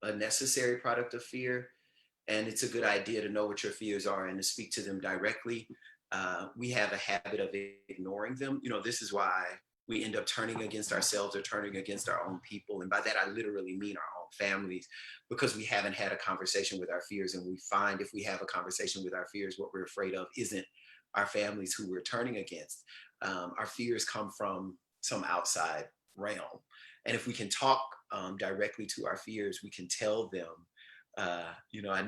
a necessary product of fear. And it's a good idea to know what your fears are and to speak to them directly. We have a habit of ignoring them. You know, this is why we end up turning against ourselves or turning against our own people. And by that, I literally mean our own families, because we haven't had a conversation with our fears. And we find if we have a conversation with our fears, what we're afraid of isn't our families who we're turning against. Our fears come from some outside realm. And if we can talk directly to our fears, we can tell them, you know, I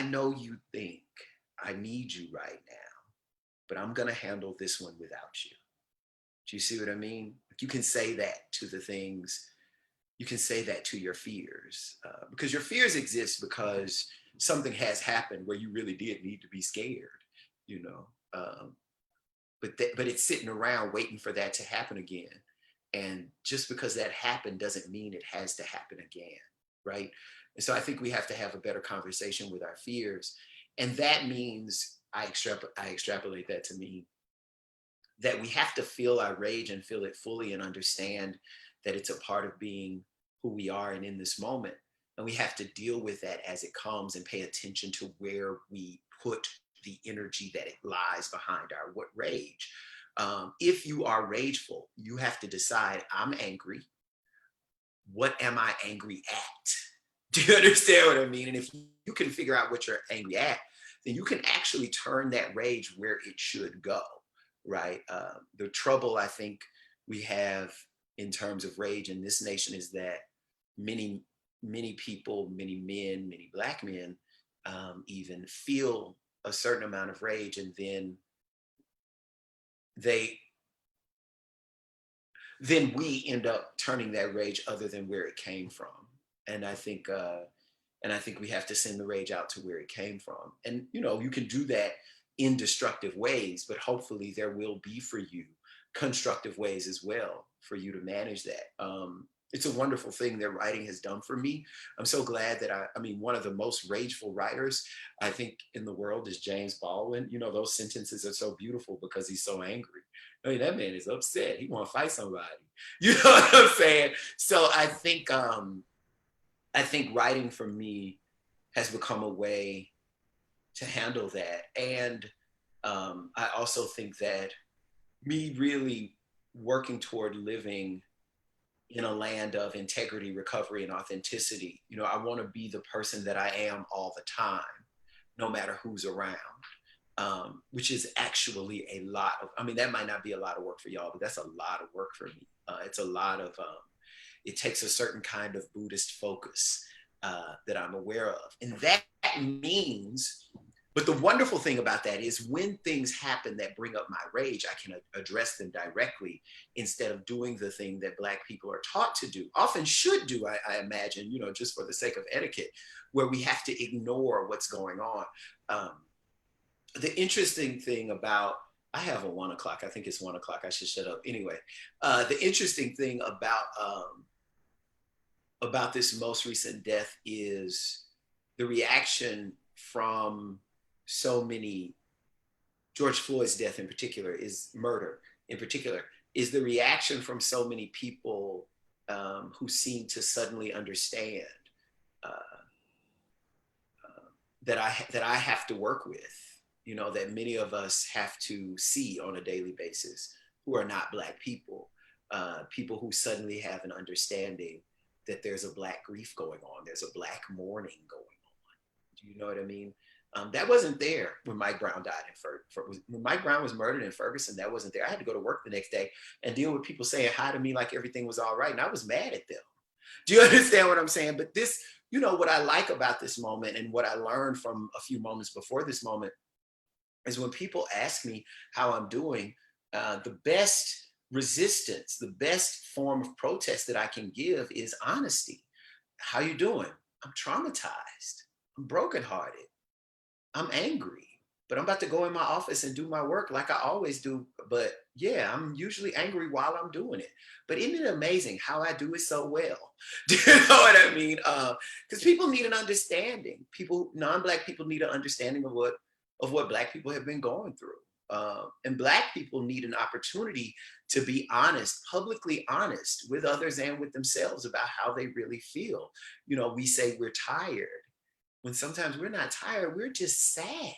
know you think I need you right now, but I'm going to handle this one without you. Do you see what I mean? You can say that to the things, you can say that to your fears, because your fears exist because something has happened where you really did need to be scared, you know, but it's sitting around waiting for that to happen again. And just because that happened doesn't mean it has to happen again, right? And so I think we have to have a better conversation with our fears. And that means, I extrapolate that to mean that we have to feel our rage and feel it fully and understand that it's a part of being who we are and in this moment. And we have to deal with that as it comes and pay attention to where we put the energy that it lies behind our rage. If you are rageful, you have to decide, I'm angry. What am I angry at? Do you understand what I mean? And if you can figure out what you're angry at, then you can actually turn that rage where it should go, right? The trouble I think we have in terms of rage in this nation is that many, many people, many men, many Black men, even feel a certain amount of rage, and then we end up turning that rage other than where it came from. And I think we have to send the rage out to where it came from. And you can do that in destructive ways, but hopefully there will be for you constructive ways as well for you to manage that. It's a wonderful thing that writing has done for me. I'm so glad that I mean, one of the most rageful writers I think in the world is James Baldwin. Those sentences are so beautiful because he's so angry. I mean, that man is upset. He want to fight somebody. You know what I'm saying? So I think writing for me has become a way to handle that. And I also think that me really working toward living in a land of integrity, recovery, and authenticity. I want to be the person that I am all the time, no matter who's around, which is actually a lot of, that might not be a lot of work for y'all, but that's a lot of work for me. It's a lot of, it takes a certain kind of Buddhist focus that I'm aware of. And that means, but the wonderful thing about that is when things happen that bring up my rage, I can address them directly instead of doing the thing that Black people are taught to do, often should do, I imagine, just for the sake of etiquette, where we have to ignore what's going on. The interesting thing about, I have a 1 o'clock, I think it's 1 o'clock, I should shut up. Anyway, the interesting thing about this most recent death is the reaction from so many, George Floyd's death in particular, murder in particular, is the reaction from so many people who seem to suddenly understand that I have to work with, that many of us have to see on a daily basis, who are not Black people, people who suddenly have an understanding that there's a Black grief going on, there's a Black mourning going on. Do you know what I mean? That wasn't there when Mike Brown died when Mike Brown was murdered in Ferguson. That wasn't there. I had to go to work the next day and deal with people saying hi to me like everything was all right, and I was mad at them. Do you understand what I'm saying? But this, what I like about this moment and what I learned from a few moments before this moment is when people ask me how I'm doing, the best resistance, the best form of protest that I can give is honesty. How you doing? I'm traumatized. I'm brokenhearted. I'm angry, but I'm about to go in my office and do my work like I always do. But yeah, I'm usually angry while I'm doing it. But isn't it amazing how I do it so well? Do you know what I mean? Because people need an understanding. Non-Black people need an understanding of what Black people have been going through. And Black people need an opportunity to be honest, publicly honest with others and with themselves about how they really feel. We say we're tired, when sometimes we're not tired, we're just sad,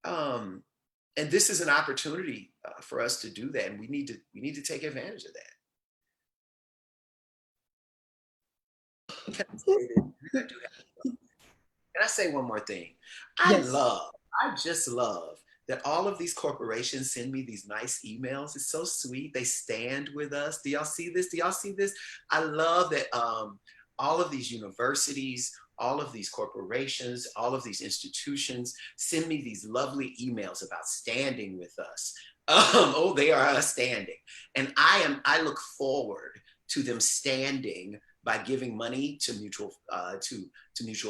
and this is an opportunity for us to do that, and we need to take advantage of that. Can I say one more thing? Yes. I just love that all of these corporations send me these nice emails. It's so sweet. They stand with us. Do y'all see this? I love that all of these universities, all of these corporations, all of these institutions send me these lovely emails about standing with us. They are standing. And I look forward to them standing by giving money to mutual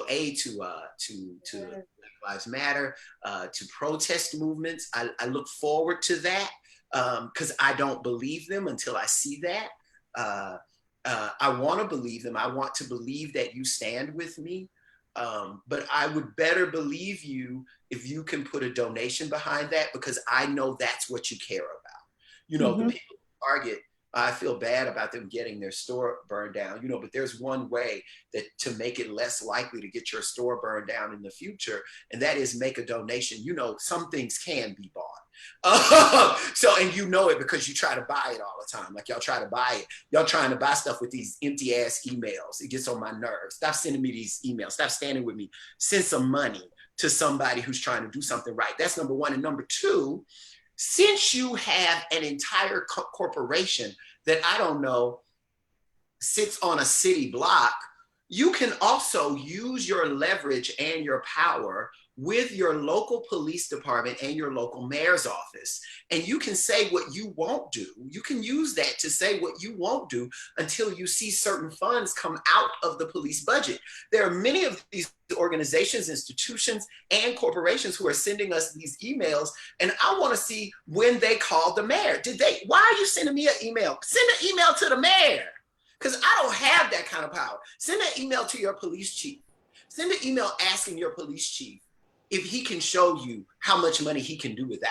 aid, to Black Lives Matter, to protest movements. I look forward to that because I don't believe them until I see that. I want to believe them. I want to believe that you stand with me. But I would better believe you if you can put a donation behind that, because I know that's what you care about. The people at Target, I feel bad about them getting their store burned down, but there's one way that to make it less likely to get your store burned down in the future, and that is make a donation. Some things can be bought. So, and you know it because you try to buy it all the time. Like y'all try to buy it. Y'all trying to buy stuff with these empty ass emails. It gets on my nerves. Stop sending me these emails. Stop standing with me. Send some money to somebody who's trying to do something right. That's number one. And number two, since you have an entire corporation that I don't know sits on a city block, you can also use your leverage and your power with your local police department and your local mayor's office. And you can say what you won't do. You can use that to say what you won't do until you see certain funds come out of the police budget. There are many of these organizations, institutions, and corporations who are sending us these emails. And I want to see when they called the mayor. Why are you sending me an email? Send an email to the mayor. Because I don't have that kind of power. Send an email to your police chief. Send an email asking your police chief if he can show you how much money he can do without.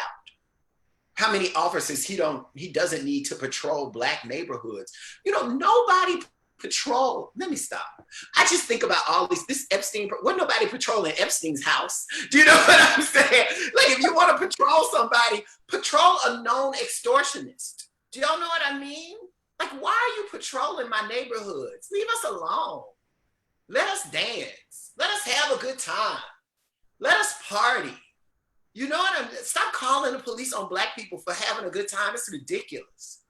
How many officers he doesn't need to patrol Black neighborhoods. You know, nobody patrol. Let me stop. I just think about all this Epstein, wasn't nobody patrolling Epstein's house. Do you know what I'm saying? Like if you want to patrol somebody, patrol a known extortionist. Do y'all know what I mean? Like, why are you patrolling my neighborhoods? Leave us alone. Let us dance. Let us have a good time. Let us party. You know what stop calling the police on Black people for having a good time. It's ridiculous.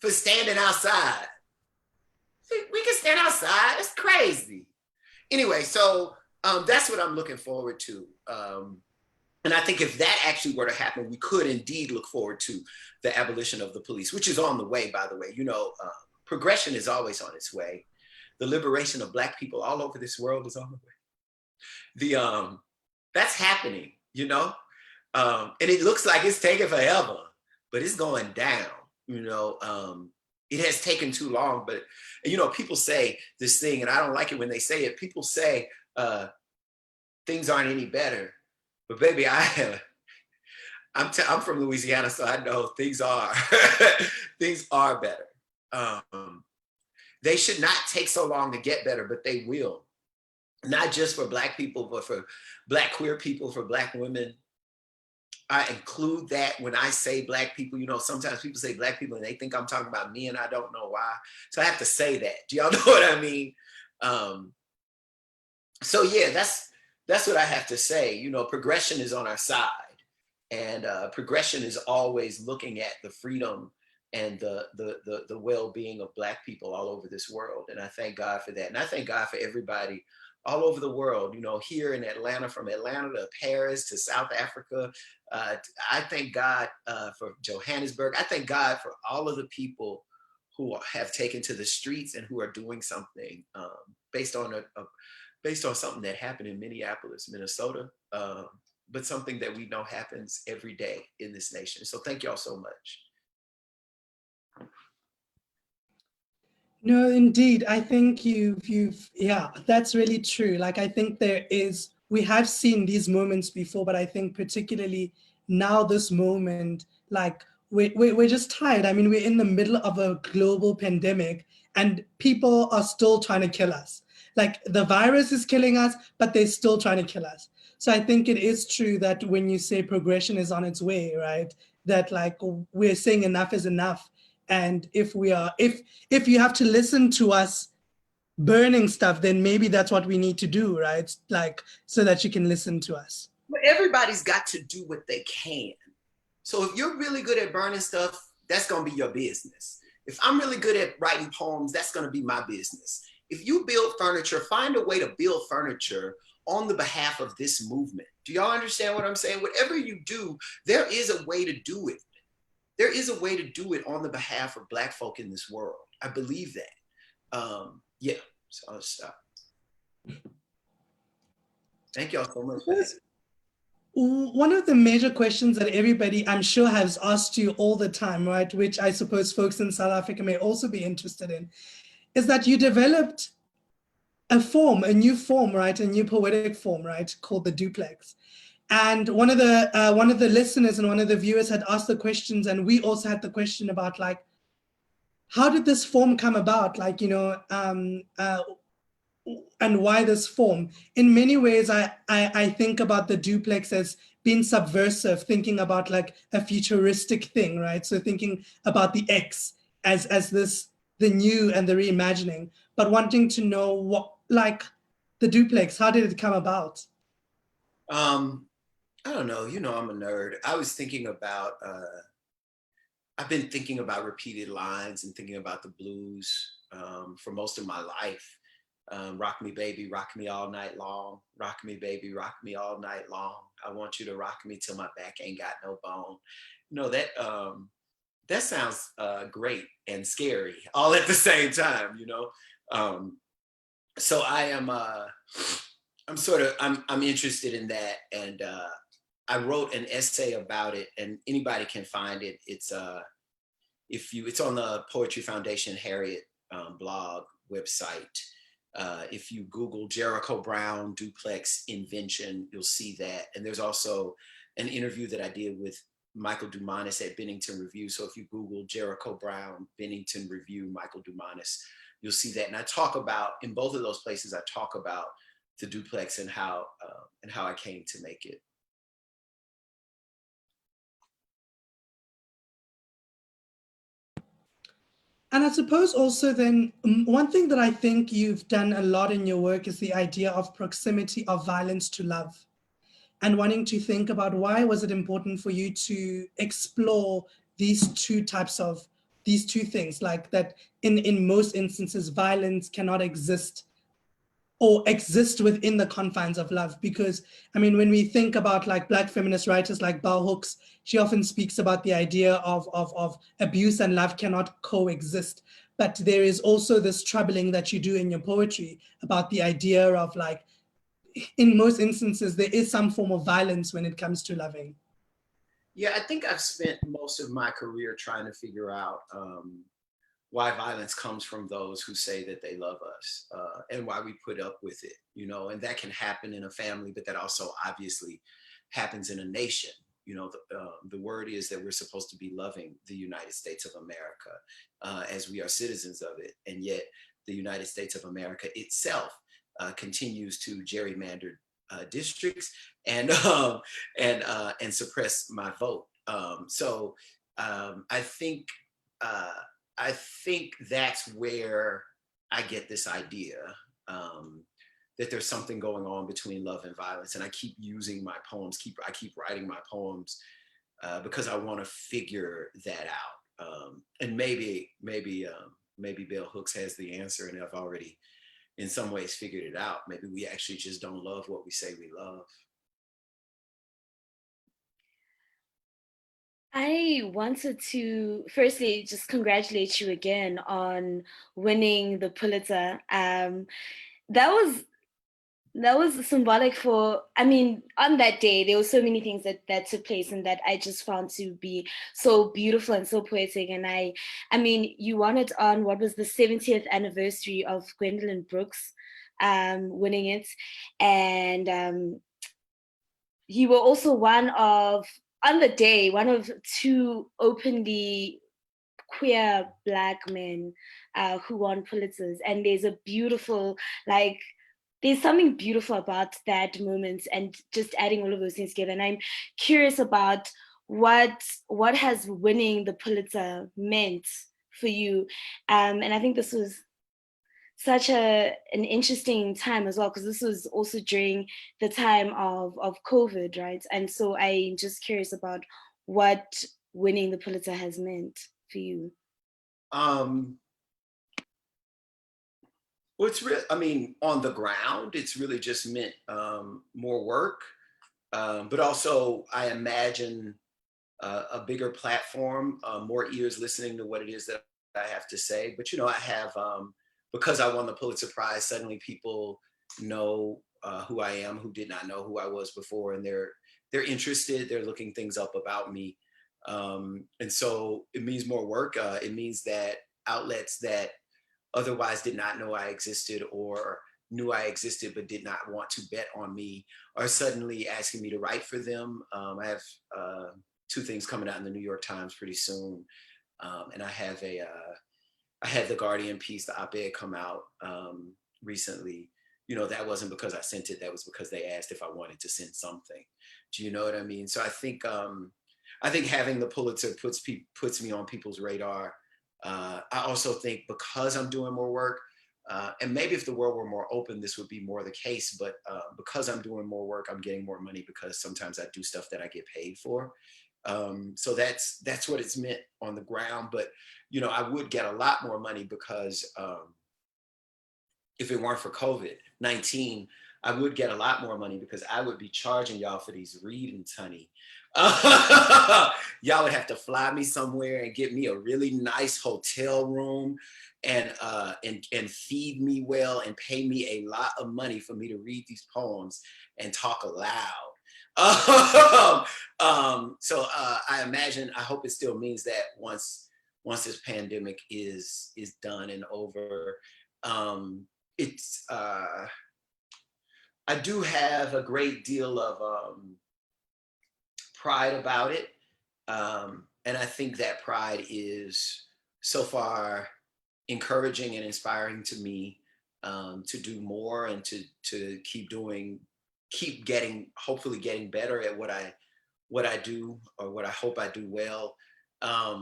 For standing outside. We can stand outside. It's crazy. Anyway, so that's what I'm looking forward to. And I think if that actually were to happen, we could indeed look forward to the abolition of the police, which is on the way, by the way. You know, progression is always on its way. The liberation of Black people all over this world is on the way. That's happening, you know? And it looks like it's taking forever, but it's going down, you know? It has taken too long, but, you know, people say this thing, and I don't like it when they say it. People say things aren't any better. But baby, I'm from Louisiana, so I know things are things are better. They should not take so long to get better, but they will. Not just for Black people, but for Black queer people, for Black women. I include that when I say Black people. You know, sometimes people say Black people and they think I'm talking about me, and I don't know why. So I have to say that. Do y'all know what I mean? So yeah, that's what I have to say. You know, progression is on our side, and progression is always looking at the freedom and the well-being of Black people all over this world. And I thank God for that. And I thank God for everybody all over the world, you know, here in Atlanta, from Atlanta to Paris to South Africa. I thank God for Johannesburg. I thank God for all of the people who have taken to the streets and who are doing something based on something that happened in Minneapolis, Minnesota, but something that we know happens every day in this nation. So thank y'all so much. No, indeed. I think yeah, that's really true. Like, I think we have seen these moments before, but I think particularly now this moment, like we're just tired. I mean, we're in the middle of a global pandemic and people are still trying to kill us. Like the virus is killing us, but they're still trying to kill us. So I think it is true that when you say progression is on its way, right? That like we're saying enough is enough. And if you have to listen to us burning stuff, then maybe that's what we need to do, right? Like, so that you can listen to us. Well, everybody's got to do what they can. So if you're really good at burning stuff, that's going to be your business. If I'm really good at writing poems, that's going to be my business. If you build furniture, find a way to build furniture on the behalf of this movement. Do y'all understand what I'm saying? Whatever you do, there is a way to do it. There is a way to do it on the behalf of Black folk in this world. I believe that. Yeah, so I'll stop. Thank y'all so much. One of the major questions that everybody, I'm sure, has asked you all the time, right, which I suppose folks in South Africa may also be interested in, is that you developed a new form, right, a new poetic form, right, called the duplex. And one of the listeners and one of the viewers had asked the questions, and we also had the question about, like, how did this form come about? Like, you know, and why this form. In many ways, I think about the duplex as being subversive, thinking about like a futuristic thing, right? So thinking about the X as this, the new and the reimagining, but wanting to know what, like the duplex, how did it come about? I don't know, I'm a nerd. I was thinking about, I've been thinking about repeated lines and thinking about the blues for most of my life. Rock me, baby, rock me all night long. Rock me, baby, rock me all night long. I want you to rock me till my back ain't got no bone. That sounds great and scary all at the same time. So I'm interested in that, and I wrote an essay about it, and anybody can find it. It's on the Poetry Foundation Harriet blog website. If you Google Jericho Brown duplex invention, you'll see that. And there's also an interview that I did with Michael Dumanis at Bennington Review. So if you Google Jericho Brown, Bennington Review, Michael Dumanis, you'll see that. And I talk about, in both of those places, I talk about the duplex and how I came to make it. And I suppose also then, one thing that I think you've done a lot in your work is the idea of proximity of violence to love, and wanting to think about why was it important for you to explore these two things, like that in most instances, violence cannot exist or exist within the confines of love. Because, I mean, when we think about like Black feminist writers like Bell Hooks, she often speaks about the idea of abuse and love cannot coexist. But there is also this troubling that you do in your poetry about the idea of like, in most instances, there is some form of violence when it comes to loving. Yeah, I think I've spent most of my career trying to figure out why violence comes from those who say that they love us, and why we put up with it, and that can happen in a family, but that also obviously happens in a nation. The word is that we're supposed to be loving the United States of America as we are citizens of it. And yet the United States of America itself continues to gerrymander districts and suppress my vote. So I think that's where I get this idea that there's something going on between love and violence. And I keep using my poems, I keep writing my poems because I want to figure that out. And maybe Bell Hooks has the answer, and I've already in some ways figured it out. Maybe we actually just don't love what we say we love. I wanted to firstly just congratulate you again on winning the Pulitzer. That was symbolic for, I mean, on that day, there were so many things that took place and that I just found to be so beautiful and so poetic. And I mean, you won it on what was the 70th anniversary of Gwendolyn Brooks winning it. And you were also on the day, one of two openly queer Black men who won Pulitzers. And there's a beautiful, like, there's something beautiful about that moment and just adding all of those things together. And I'm curious about what has winning the Pulitzer meant for you. And I think this was such an interesting time as well, because this was also during the time of COVID, right? And so I'm just curious about what winning the Pulitzer has meant for you. Well, it's real. I mean, on the ground, it's really just meant more work, but also I imagine a bigger platform, more ears listening to what it is that I have to say. But I have because I won the Pulitzer Prize. Suddenly, people know who I am, who did not know who I was before, and they're interested. They're looking things up about me, and so it means more work. It means that outlets that otherwise did not know I existed, or knew I existed but did not want to bet on me, are suddenly asking me to write for them. I have two things coming out in the New York Times pretty soon, and I had the Guardian piece, the op-ed, come out recently. that wasn't because I sent it. That was because they asked if I wanted to send something. Do you know what I mean? So I think having the Pulitzer puts me on people's radar. I also think because I'm doing more work, and maybe if the world were more open, this would be more the case. But because I'm doing more work, I'm getting more money because sometimes I do stuff that I get paid for. So that's what it's meant on the ground. But I would get a lot more money because if it weren't for COVID-19, I would get a lot more money because I would be charging y'all for these readings, honey. Y'all would have to fly me somewhere and get me a really nice hotel room and feed me well and pay me a lot of money for me to read these poems and talk aloud. So I imagine, I hope it still means that once this pandemic is done and over, it's I do have a great deal of pride about it, and I think that pride is so far encouraging and inspiring to me to do more and to keep getting, hopefully getting better at what I do, or what I hope I do well. I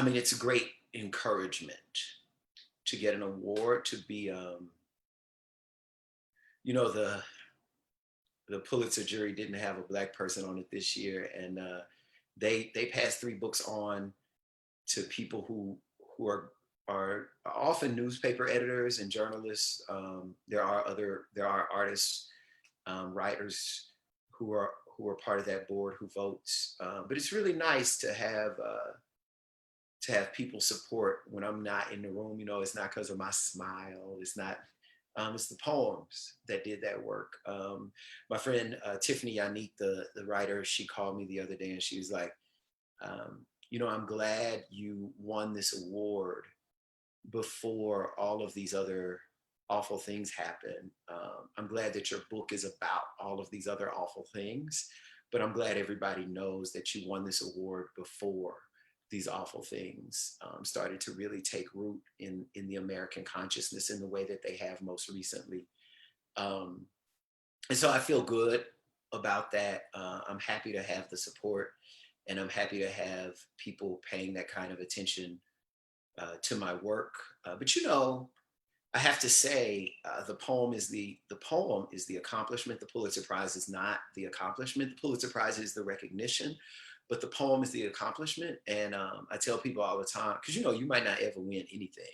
mean, it's a great encouragement to get an award, to be, the Pulitzer jury didn't have a Black person on it this year, and they passed 3 books on to people who are often newspaper editors and journalists. There are artists, writers who are part of that board who votes. But it's really nice to have people support when I'm not in the room. It's not because of my smile. It's not. It's the poems that did that work. My friend Tiffany Yannick, the writer, she called me the other day and she was like, I'm glad you won this award before all of these other awful things happen. I'm glad that your book is about all of these other awful things, but I'm glad everybody knows that you won this award before these awful things started to really take root in the American consciousness in the way that they have most recently. And so I feel good about that. I'm happy to have the support, and I'm happy to have people paying that kind of attention to my work. But I have to say, the poem is the accomplishment. The Pulitzer Prize is not the accomplishment. The Pulitzer Prize is the recognition, but the poem is the accomplishment. And I tell people all the time, because you might not ever win anything,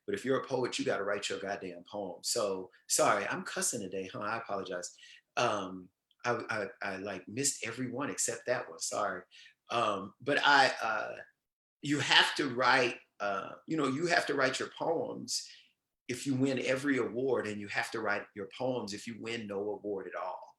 but if you're a poet, you got to write your goddamn poem. So sorry, I'm cussing today, huh? I apologize. I like missed every one except that one. Sorry. But you have to write. You have to write your poems if you win every award, and you have to write your poems if you win no award at all.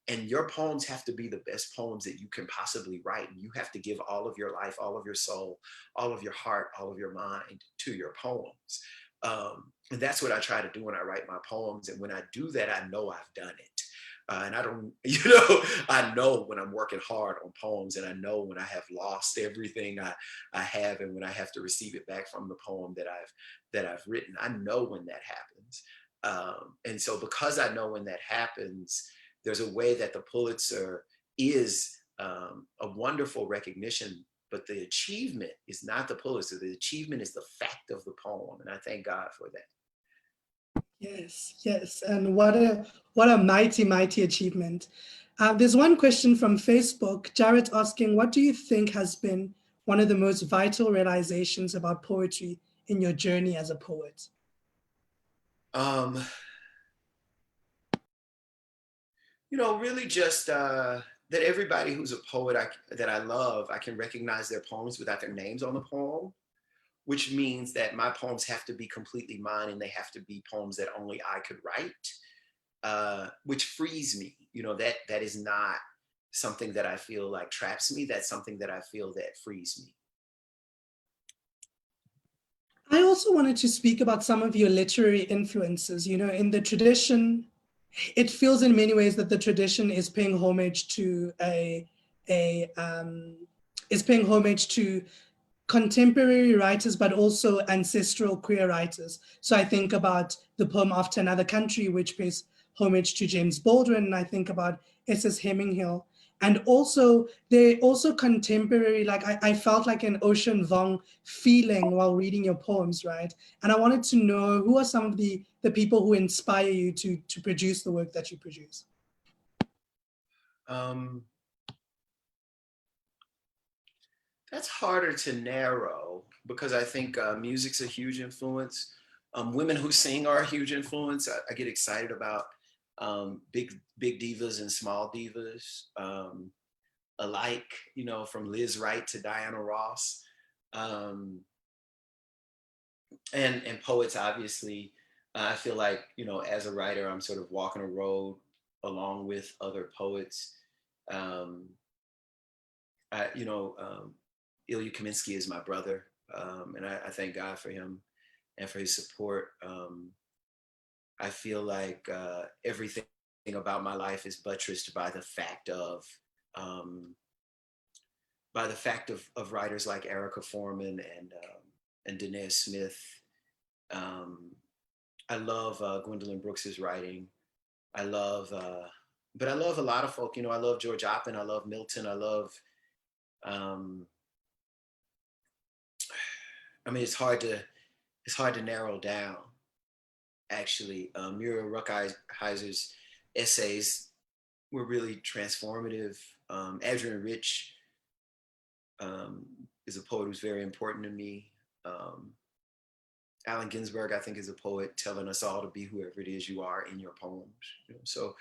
And your poems have to be the best poems that you can possibly write. And you have to give all of your life, all of your soul, all of your heart, all of your mind to your poems. And that's what I try to do when I write my poems. And when I do that, I know I've done it. And I don't, I know when I'm working hard on poems, and I know when I have lost everything I have, and when I have to receive it back from the poem that I've written. I know when that happens. And so because I know when that happens, there's a way that the Pulitzer is a wonderful recognition, but the achievement is not the Pulitzer. The achievement is the fact of the poem. And I thank God for that. Yes, and what a mighty achievement. There's one question from Facebook, Jared asking, what do you think has been one of the most vital realizations about poetry in your journey as a poet? Really just that everybody who's a poet that I love, I can recognize their poems without their names on the poem, which means that my poems have to be completely mine, and they have to be poems that only I could write, which frees me. That is not something that I feel like traps me. That's something that I feel that frees me. I also wanted to speak about some of your literary influences. In the tradition, it feels in many ways that the tradition is paying homage to contemporary writers, but also ancestral queer writers. So I think about the poem After Another Country, which pays homage to James Baldwin, and I think about S.S. Heminghill. And also, they're also contemporary, like I felt like an Ocean Vuong feeling while reading your poems, right? And I wanted to know who are some of the people who inspire you to produce the work that you produce? That's harder to narrow because I think music's a huge influence. Women who sing are a huge influence. I get excited about big divas and small divas alike, you know, from Liz Wright to Diana Ross. And poets, obviously. I feel like, you know, as a writer, I'm sort of walking a road along with other poets. Um, Ilya Kaminsky is my brother, and I thank God for him and for his support. I feel like everything about my life is buttressed by the fact of writers like Erica Forman and Danae Smith. I love Gwendolyn Brooks's writing. But I love a lot of folk. You know, I love George Oppen. I love Milton. I love. I mean, it's hard to narrow down. Actually, Muriel Rukeyser's essays were really transformative. Adrienne Rich is a poet who's very important to me. Allen Ginsberg, I think, is a poet telling us all to be whoever it is you are in your poems. You know? So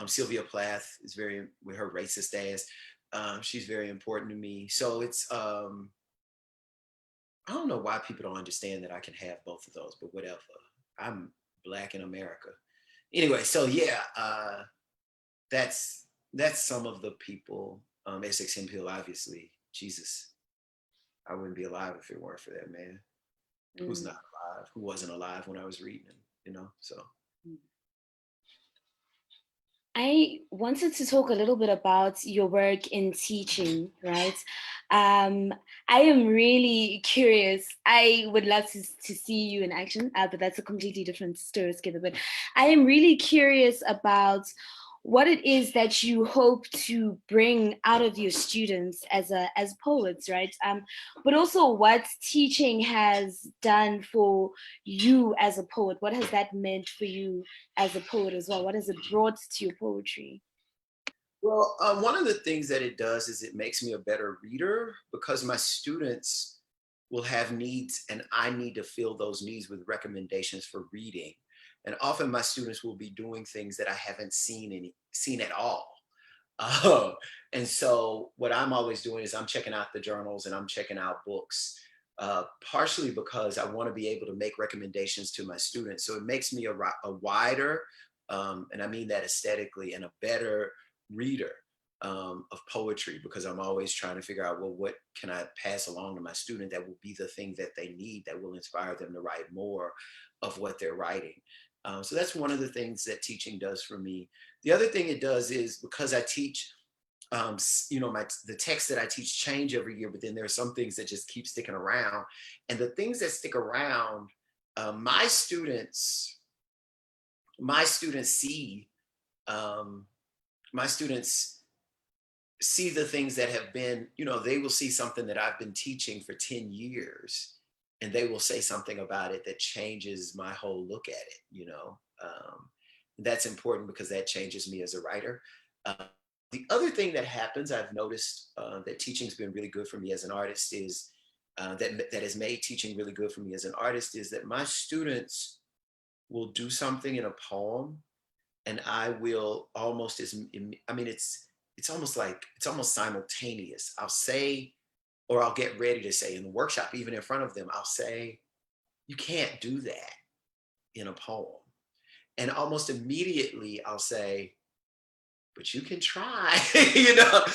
Sylvia Plath is with her racist ass, she's very important to me. So it's, I don't know why people don't understand that I can have both of those, but whatever. I'm Black in America. Anyway, so yeah, that's some of the people. Essex Hemphill, obviously. Jesus, I wouldn't be alive if it weren't for that man. Who's not alive, who wasn't alive when I was reading him, you know, so. I wanted to talk a little bit about your work in teaching, right? I am really curious. I would love to see you in action, but that's a completely different story altogether. But I am really curious about what it is that you hope to bring out of your students as poets, right? But also what teaching has done for you as a poet. What has that meant for you as a poet as well? What has it brought to your poetry? Well, one of the things that it does is it makes me a better reader because my students will have needs and I need to fill those needs with recommendations for reading. And often my students will be doing things that I haven't seen at all. And so what I'm always doing is I'm checking out the journals and I'm checking out books, partially because I want to be able to make recommendations to my students. So it makes me a wider, and I mean that aesthetically, and a better reader of poetry, because I'm always trying to figure out, well, what can I pass along to my student that will be the thing that they need, that will inspire them to write more of what they're writing. So that's one of the things that teaching does for me. The other thing it does is, because I teach, you know, the texts that I teach change every year, but then there are some things that just keep sticking around. And the things that stick around, my students see, my students see the things that have been, you know, they will see something that I've been teaching for 10 years and they will say something about it that changes my whole look at it, you know. That's important because that changes me as a writer. The other thing that happens, I've noticed that teaching's been really good for me as an artist is, that has made teaching really good for me as an artist, is that my students will do something in a poem and I will almost, I mean, it's almost simultaneous. I'll say, or I'll get ready to say in the workshop, even in front of them, I'll say, you can't do that in a poem. And almost immediately I'll say, but you can try, you know.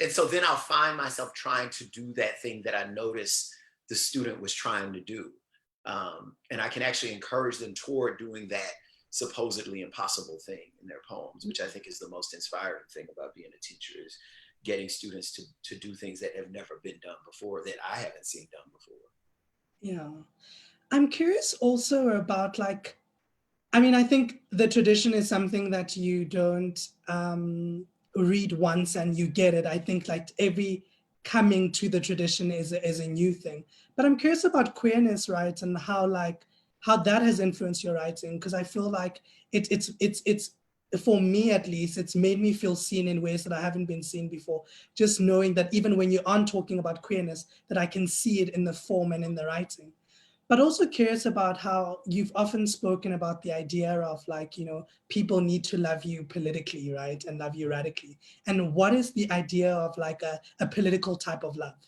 And so then I'll find myself trying to do that thing that I noticed the student was trying to do. And I can actually encourage them toward doing that supposedly impossible thing in their poems, which I think is the most inspiring thing about being a teacher, is getting students to do things that have never been done before, that I haven't seen done before. Yeah. I'm curious also about like, I mean, I think the tradition is something that you don't read once and you get it. I think like every coming to the tradition is a new thing. But I'm curious about queerness, right? And how that has influenced your writing, because I feel like it's for me at least, it's made me feel seen in ways that I haven't been seen before. Just knowing that even when you aren't talking about queerness, that I can see it in the form and in the writing. But also curious about how you've often spoken about the idea of like, you know, people need to love you politically, right? And love you radically. And what is the idea of like a political type of love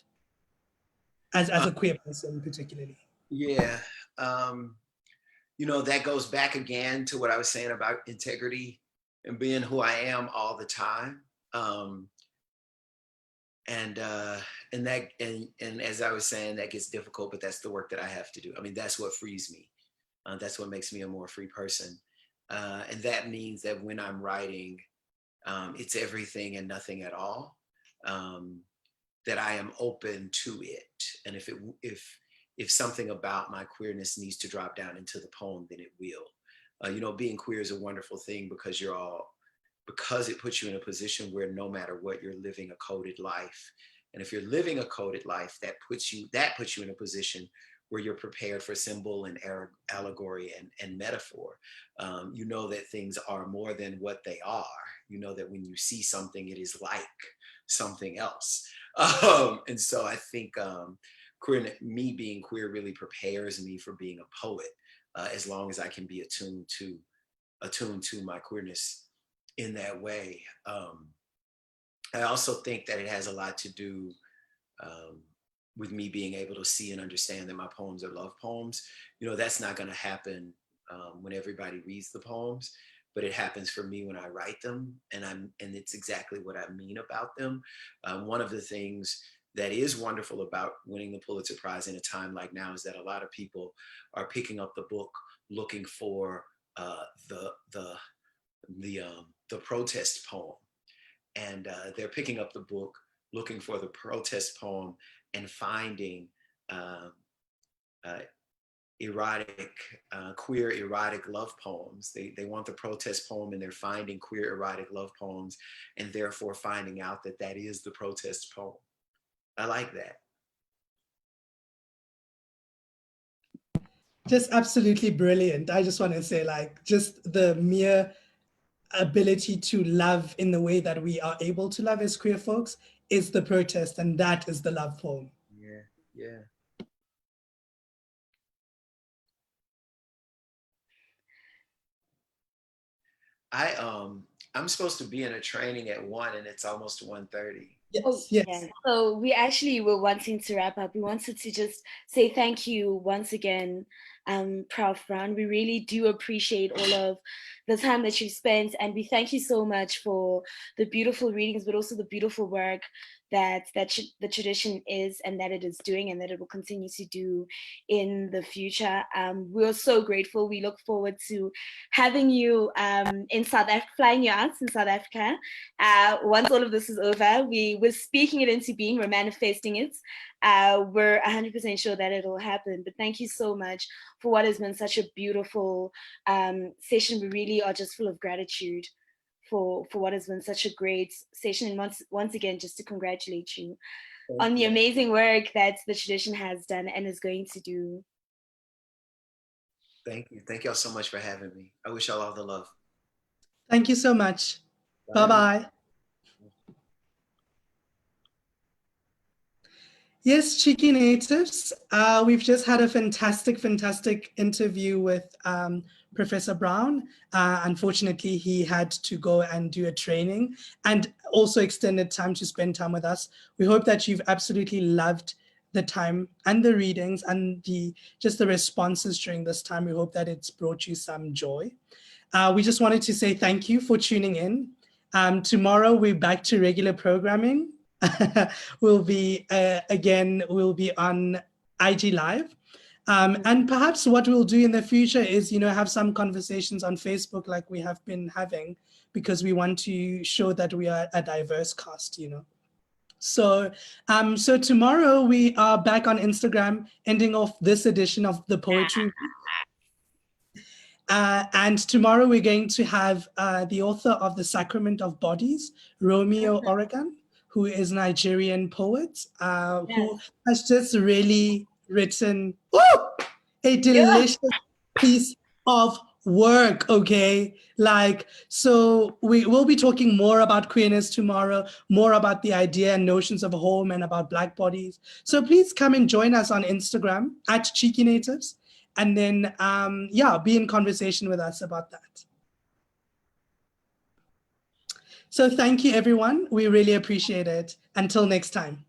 as a queer person particularly? Yeah. You know, that goes back again to what I was saying about integrity and being who I am all the time. And as I was saying, that gets difficult, but that's the work that I have to do. I mean, that's what frees me. That's what makes me a more free person. And that means that when I'm writing, it's everything and nothing at all. That I am open to it. And if something about my queerness needs to drop down into the poem, then it will. You know, being queer is a wonderful thing because because it puts you in a position where no matter what, you're living a coded life. And if you're living a coded life, that puts you in a position where you're prepared for symbol and allegory and metaphor. You know that things are more than what they are. You know that when you see something, it is like something else. And so I think me being queer really prepares me for being a poet, as long as I can be attuned to my queerness in that way. I also think that it has a lot to do with me being able to see and understand that my poems are love poems. You know, that's not going to happen when everybody reads the poems, but it happens for me when I write them, and it's exactly what I mean about them. One of the things that is wonderful about winning the Pulitzer Prize in a time like now is that a lot of people are picking up the book looking for the protest poem, and they're picking up the book looking for the protest poem and finding erotic, queer erotic love poems. They want the protest poem and they're finding queer erotic love poems, and therefore finding out that that is the protest poem. I like that. Just absolutely brilliant. I just want to say, like, just the mere ability to love in the way that we are able to love as queer folks is the protest, and that is the love poem. Yeah, yeah. I'm supposed to be in a training at 1 and it's almost 1:30. Yes, Oh, yes. yeah. So we actually were wanting to wrap up. We wanted to just say thank you once again, Prof. Brown. We really do appreciate all of the time that you've spent, and we thank you so much for the beautiful readings, but also the beautiful work that the tradition is and that it is doing and that it will continue to do in the future. We're so grateful. We look forward to having you in South Africa, flying you out in South Africa. Once all of this is over, we're speaking it into being, we're manifesting it. We're 100% sure that it'll happen. But thank you so much for what has been such a beautiful session. We really are just full of gratitude for what has been such a great session. And once again, just to congratulate you on the amazing work that the tradition has done and is going to do. Thank you. Thank y'all so much for having me. I wish y'all all the love. Thank you so much. Bye-bye. Yes, Cheeky Natives. We've just had a fantastic interview with Professor Brown. Unfortunately, he had to go and do a training and also extended time to spend time with us. We hope that you've absolutely loved the time and the readings and just the responses during this time. We hope that it's brought you some joy. We just wanted to say thank you for tuning in. Tomorrow, we're back to regular programming. We'll be on IG Live. And perhaps what we'll do in the future is, have some conversations on Facebook like we have been having, because we want to show that we are a diverse cast, So, so tomorrow we are back on Instagram, ending off this edition of the Poetry. And tomorrow we're going to have the author of The Sacrament of Bodies, Romeo Oregon, who is a Nigerian poet, who has just really written a delicious piece of work, okay? Like, so we will be talking more about queerness tomorrow, more about the idea and notions of home and about Black bodies. So please come and join us on Instagram at Cheeky Natives, and then, yeah, be in conversation with us about that. So thank you, everyone. We really appreciate it. Until next time.